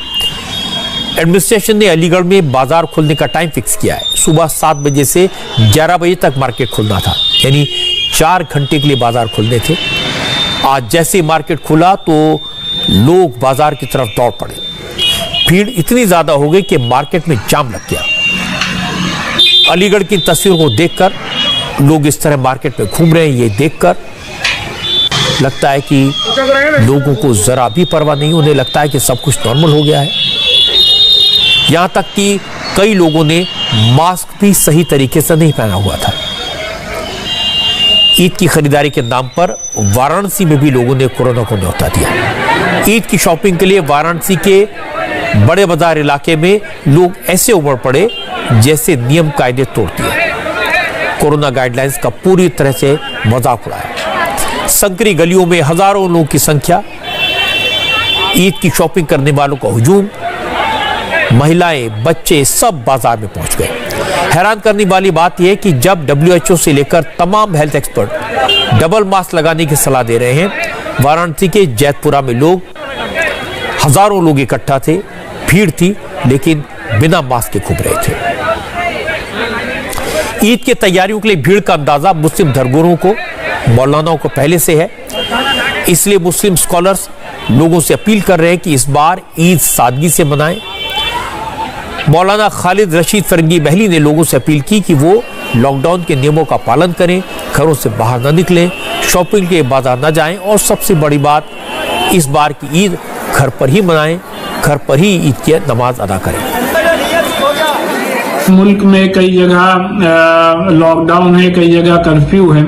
एडमिनिस्ट्रेशन ने अलीगढ़ में बाजार खुलने का टाइम फिक्स किया है। सुबह 7 बजे से 11 बजे तक मार्केट खुलना था, यानी 4 घंटे के लिए बाजार खुलने थे। आज जैसे मार्केट खुला तो लोग बाजार की तरफ दौड़ पड़े। भीड़ इतनी ज्यादा हो गई कि मार्केट में जाम लग गया। अलीगढ़ की तस्वीरों को देखकर लोग इस तरह मार्केट में घूम रहे हैं, ये देखकर लगता है कि लोगों को जरा भी परवाह नहीं, उन्हें लगता है कि सब कुछ नॉर्मल हो गया है। यहां तक कि कई लोगों ने मास्क भी सही तरीके से नहीं पहना हुआ था। ईद की खरीदारी के नाम पर वाराणसी में भी लोगों ने कोरोना को न्योता दिया। ईद की शॉपिंग के लिए वाराणसी के बड़े बाजार इलाके में लोग ऐसे उमड़ पड़े जैसे नियम कायदे तोड़ दिए। कोरोना गाइडलाइंस का पूरी तरह से मजाक उड़ाया। संकरी गलियों में हजारों लोगों की संख्या, ईद की शॉपिंग करने वालों का हुजूम, महिलाएं, बच्चे सब बाजार में पहुंच गए। हैरान करने वाली बात यह कि जब WHO से लेकर तमाम हेल्थ एक्सपर्ट डबल मास्क लगाने की सलाह दे रहे हैं, वाराणसी के जैतपुरा में हजारों लोग इकट्ठा थे, भीड़ थी, लेकिन बिना मास्क के घूम रहे थे। ईद की तैयारियों के लिए भीड़ का अंदाजा मुस्लिम धर्मगुरुओं को, मौलानाओं को पहले से है। इसलिए मुस्लिम स्कॉलर्स लोगों से अपील कर रहे हैं कि इस बार ईद सादगी से मनाएं। मौलाना खालिद रशीद फरंगी महली ने लोगों से अपील की कि वो लॉकडाउन के नियमों का पालन करें, घरों से बाहर न निकलें, शॉपिंग के बाजार न जाएं और सबसे बड़ी बात, इस बार की ईद घर पर ही मनाएं, घर पर ही ईद की नमाज अदा करें। मुल्क में कई जगह लॉकडाउन है, कई जगह कर्फ्यू है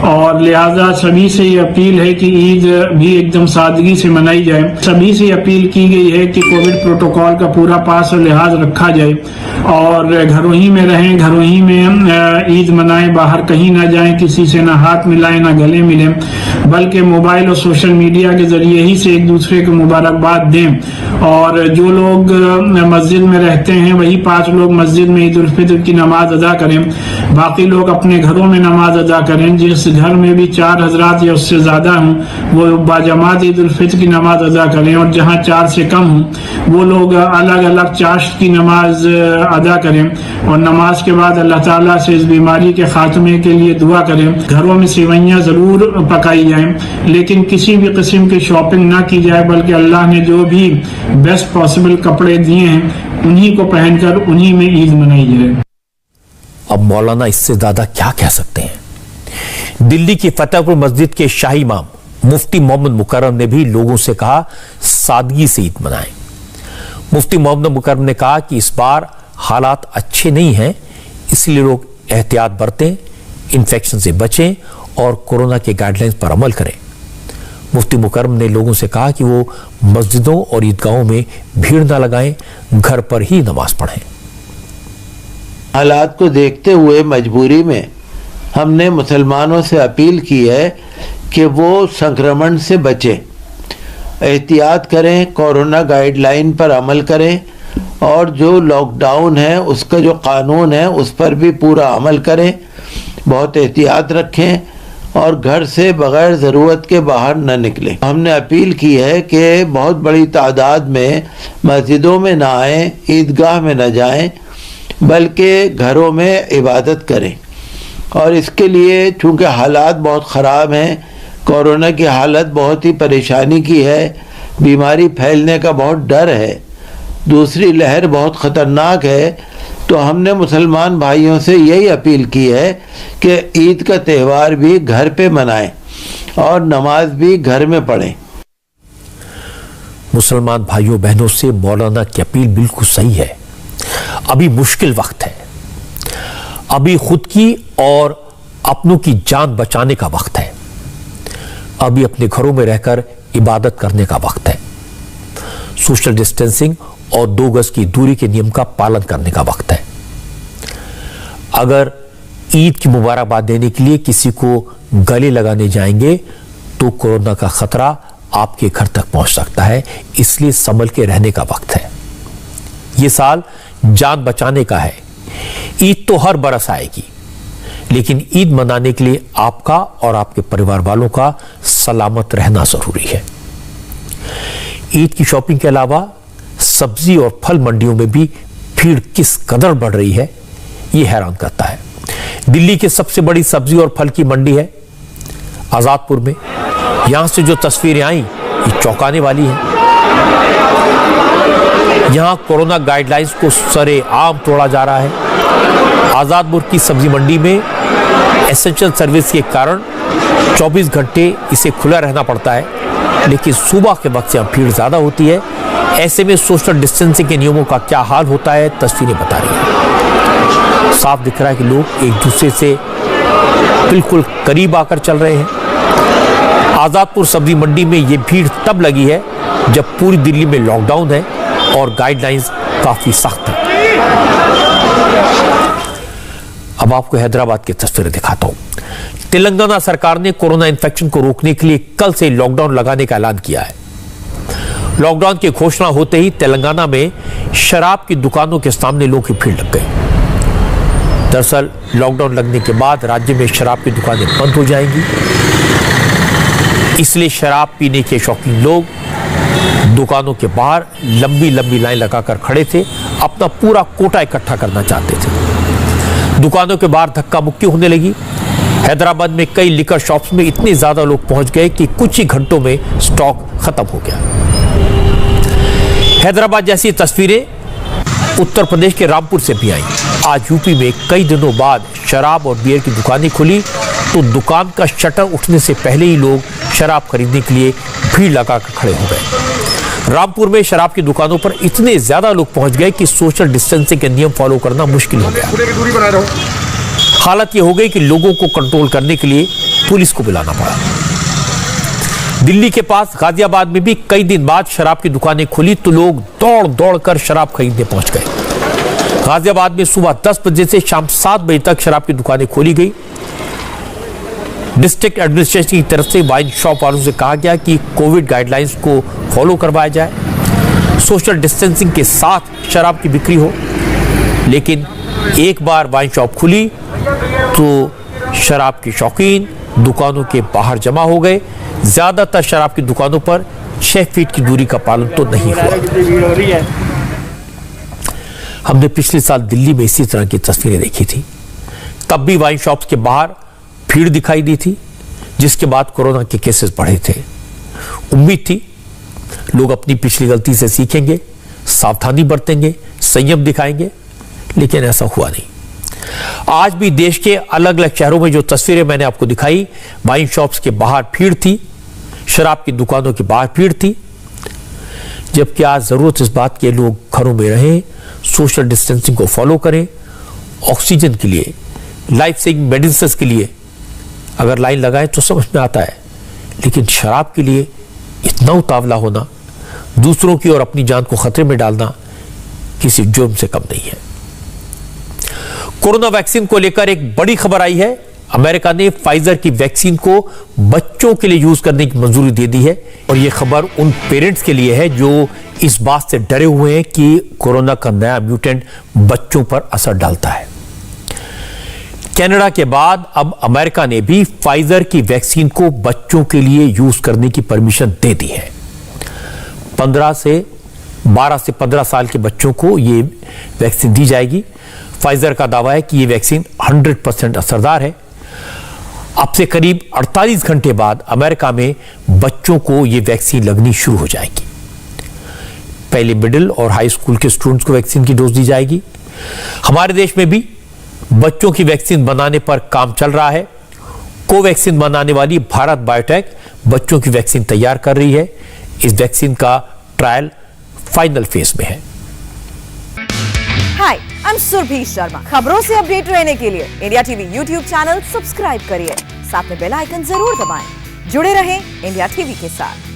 और लिहाजा सभी से ये अपील है कि ईद भी एकदम सादगी से मनाई जाए। सभी से अपील की गई है कि कोविड प्रोटोकॉल का पूरा पास और लिहाज रखा जाए और घरों ही में रहें, घरों ही में ईद मनाएं, बाहर कहीं ना जाएं, किसी से ना हाथ मिलाएं, ना गले मिलें, बल्कि मोबाइल और सोशल मीडिया के जरिए ही से एक दूसरे को मुबारकबाद दें। और जो लोग मस्जिद में रहते हैं वही 5 लोग मस्जिद में ईद उल फित्र की नमाज अदा करें, बाकी लोग अपने घरों में नमाज अदा करें। जिस घर में भी 4 हजरात या उससे ज्यादा हों वो बाजमात ईद उल फित्र की नमाज अदा करें और जहां 4 से कम हों वो लोग अलग अलग चाश्त की नमाज अदा करें और नमाज के बाद अल्लाह ताला से इस बीमारी के खात्मे के लिए दुआ करें। घरों में सेवइयां जरूर पकाई जाएं, लेकिन किसी भी किस्म की शॉपिंग ना की जाए, बल्कि अल्लाह ने जो भी बेस्ट पॉसिबल कपड़े दिए हैं उन्हीं को पहनकर उन्हीं में ईद मनाई जाए। अब मौलाना इससे ज्यादा क्या कह सकते हैं। दिल्ली की फतेहपुर मस्जिद के शाही इमाम मुफ्ती मोहम्मद मुकर्रम ने भी लोगों से कहा सादगी से ईद मनाएं। मुफ्ती मोहम्मद मुकर्रम ने कहा कि इस बार हालात अच्छे नहीं हैं, इसलिए लोग एहतियात बरतें, इन्फेक्शन से बचें और कोरोना के गाइडलाइंस पर अमल करें। मुफ्ती मुकर्रम ने लोगों से कहा कि वो मस्जिदों और ईदगाहों में भीड़ न लगाएं, घर पर ही नमाज पढ़ें। हालात को देखते हुए मजबूरी में हमने मुसलमानों से अपील की है कि वो संक्रमण से बचें, एहतियात करें, कोरोना गाइडलाइन पर अमल करें और जो लॉकडाउन है उसका जो कानून है उस पर भी पूरा अमल करें, बहुत एहतियात रखें और घर से बग़ैर ज़रूरत के बाहर न निकलें। हमने अपील की है कि बहुत बड़ी तादाद में मस्जिदों में ना आएँ, ईदगाह में न जाएं, बल्कि घरों में इबादत करें। और इसके लिए चूँकि हालात बहुत ख़राब हैं, कोरोना की हालत बहुत ही परेशानी की है, बीमारी फैलने का बहुत डर है, दूसरी लहर बहुत ख़तरनाक है, तो हमने मुसलमान भाइयों से यही अपील की है कि ईद का त्यौहार भी घर पे मनाएं और नमाज भी घर में पढ़ें। मुसलमान भाइयों बहनों से मौलाना की अपील बिल्कुल सही है। अभी मुश्किल वक्त है, अभी खुद की और अपनों की जान बचाने का वक्त है, अभी अपने घरों में रहकर इबादत करने का वक्त है, सोशल डिस्टेंसिंग और 2 गज की दूरी के नियम का पालन करने का वक्त है। अगर ईद की मुबारकबाद देने के लिए किसी को गले लगाने जाएंगे तो कोरोना का खतरा आपके घर तक पहुंच सकता है, इसलिए संभल के रहने का वक्त है। यह साल जान बचाने का है। ईद तो हर बरस आएगी, लेकिन ईद मनाने के लिए आपका और आपके परिवार वालों का सलामत रहना जरूरी है। ईद की शॉपिंग के अलावा सब्जी और फल मंडियों में भी भीड़ किस कदर बढ़ रही है, यह हैरान करता है। दिल्ली की सबसे बड़ी सब्जी और फल की मंडी है आजादपुर में। यहां से जो तस्वीरें आई ये चौंकाने वाली है। यहां कोरोना गाइडलाइंस को सरेआम तोड़ा जा रहा है। आजादपुर की सब्जी मंडी में एसेंशियल सर्विस के कारण 24 घंटे इसे खुला रहना पड़ता है, लेकिन सुबह के वक्त से भीड़ ज्यादा होती है। ऐसे में सोशल डिस्टेंसिंग के नियमों का क्या हाल होता है, तस्वीरें बता रही हैं। साफ दिख रहा है कि लोग एक दूसरे से बिल्कुल करीब आकर चल रहे हैं। आजादपुर सब्जी मंडी में यह भीड़ तब लगी है जब पूरी दिल्ली में लॉकडाउन है और गाइडलाइंस काफी सख्त है। अब आपको हैदराबाद की तस्वीरें दिखाता हूं। तेलंगाना सरकार ने कोरोना इन्फेक्शन को रोकने के लिए कल से लॉकडाउन लगाने का ऐलान किया है। लॉकडाउन की घोषणा होते ही तेलंगाना में शराब की दुकानों के सामने लोगों की भीड़ लग गई। दरअसल लॉकडाउन लगने के बाद राज्य में शराब की दुकानें बंद हो जाएंगी, इसलिए शराब पीने के शौकीन लोग दुकानों के बाहर लंबी लंबी लाइन लगाकर खड़े थे, अपना पूरा कोटा इकट्ठा करना चाहते थे। दुकानों के बाहर धक्का मुक्की होने लगी। हैदराबाद में कई लिकर शॉप्स में इतने ज्यादा लोग पहुंच गए कि कुछ ही घंटों में स्टॉक खत्म हो गया। हैदराबाद जैसी तस्वीरें उत्तर प्रदेश के रामपुर से भी आई। आज यूपी में कई दिनों बाद शराब और बियर की दुकानें खुली तो दुकान का शटर उठने से पहले ही लोग शराब खरीदने के लिए भीड़ लगाकर खड़े हो गए। रामपुर में शराब की दुकानों पर इतने ज्यादा लोग पहुंच गए कि सोशल डिस्टेंसिंग के नियम फॉलो करना मुश्किल हो गया। हालत यह हो गई कि लोगों को कंट्रोल करने के लिए पुलिस को बुलाना पड़ा। दिल्ली के पास गाजियाबाद में भी कई दिन बाद शराब की दुकानें खुली तो लोग दौड़ दौड़ कर शराब खरीदने पहुंच गए। गाजियाबाद में सुबह 10 बजे से शाम 7 बजे तक शराब की दुकानें खोली गई। डिस्ट्रिक्ट एडमिनिस्ट्रेशन की तरफ से वाइन शॉप वालों से कहा गया कि कोविड गाइडलाइंस को फॉलो करवाया जाए, सोशल डिस्टेंसिंग के साथ शराब की बिक्री हो। लेकिन एक बार वाइन शॉप खुली तो शराब के शौकीन दुकानों के बाहर जमा हो गए। ज्यादातर शराब की दुकानों पर 6 फीट की दूरी का पालन तो नहीं हुआ। हमने पिछले साल दिल्ली में इसी तरह की तस्वीरें देखी थी। तब भी वाइन शॉप्स के बाहर भीड़ दिखाई दी थी, जिसके बाद कोरोना के केसेस बढ़े थे। उम्मीद थी लोग अपनी पिछली गलती से सीखेंगे, सावधानी बरतेंगे, संयम दिखाएंगे, लेकिन ऐसा हुआ नहीं। आज भी देश के अलग अलग शहरों में जो तस्वीरें मैंने आपको दिखाई, वाइन शॉप्स के बाहर भीड़ थी, शराब की दुकानों के बाहर भीड़ थी, जबकि आज जरूरत इस बात के लोग घरों में रहें, सोशल डिस्टेंसिंग को फॉलो करें। ऑक्सीजन के लिए, लाइफ सेविंग मेडिसिन के लिए अगर लाइन लगाएं तो समझ में आता है, लेकिन शराब के लिए इतना उतावला होना, दूसरों की और अपनी जान को खतरे में डालना किसी जुर्म से कम नहीं है। कोरोना वैक्सीन को लेकर एक बड़ी खबर आई है। अमेरिका ने फाइजर की वैक्सीन को बच्चों के लिए यूज करने की मंजूरी दे दी है और यह खबर उन पेरेंट्स के लिए है जो इस बात से डरे हुए हैं कि कोरोना का नया म्यूटेंट बच्चों पर असर डालता है। कनाडा के बाद अब अमेरिका ने भी फाइजर की वैक्सीन को बच्चों के लिए यूज करने की परमिशन दे दी है। 12 से 15 साल के बच्चों को ये वैक्सीन दी जाएगी। फाइजर का दावा है कि ये वैक्सीन 100% असरदार है। अब से करीब 48 घंटे बाद अमेरिका में बच्चों को ये वैक्सीन लगनी शुरू हो जाएगी। पहले मिडिल और हाई स्कूल के स्टूडेंट्स को वैक्सीन की डोज दी जाएगी। हमारे देश में भी बच्चों की वैक्सीन बनाने पर काम चल रहा है। कोवैक्सीन बनाने वाली भारत बायोटेक बच्चों की वैक्सीन तैयार कर रही है। इस वैक्सीन का ट्रायल फाइनल फेज में है। हाय, आई एम सुरभि शर्मा। खबरों से अपडेट रहने के लिए India TV YouTube channel subscribe करिए, साथ में बेल आइकन जरूर दबाएं। जुड़े रहें इंडिया टीवी के साथ।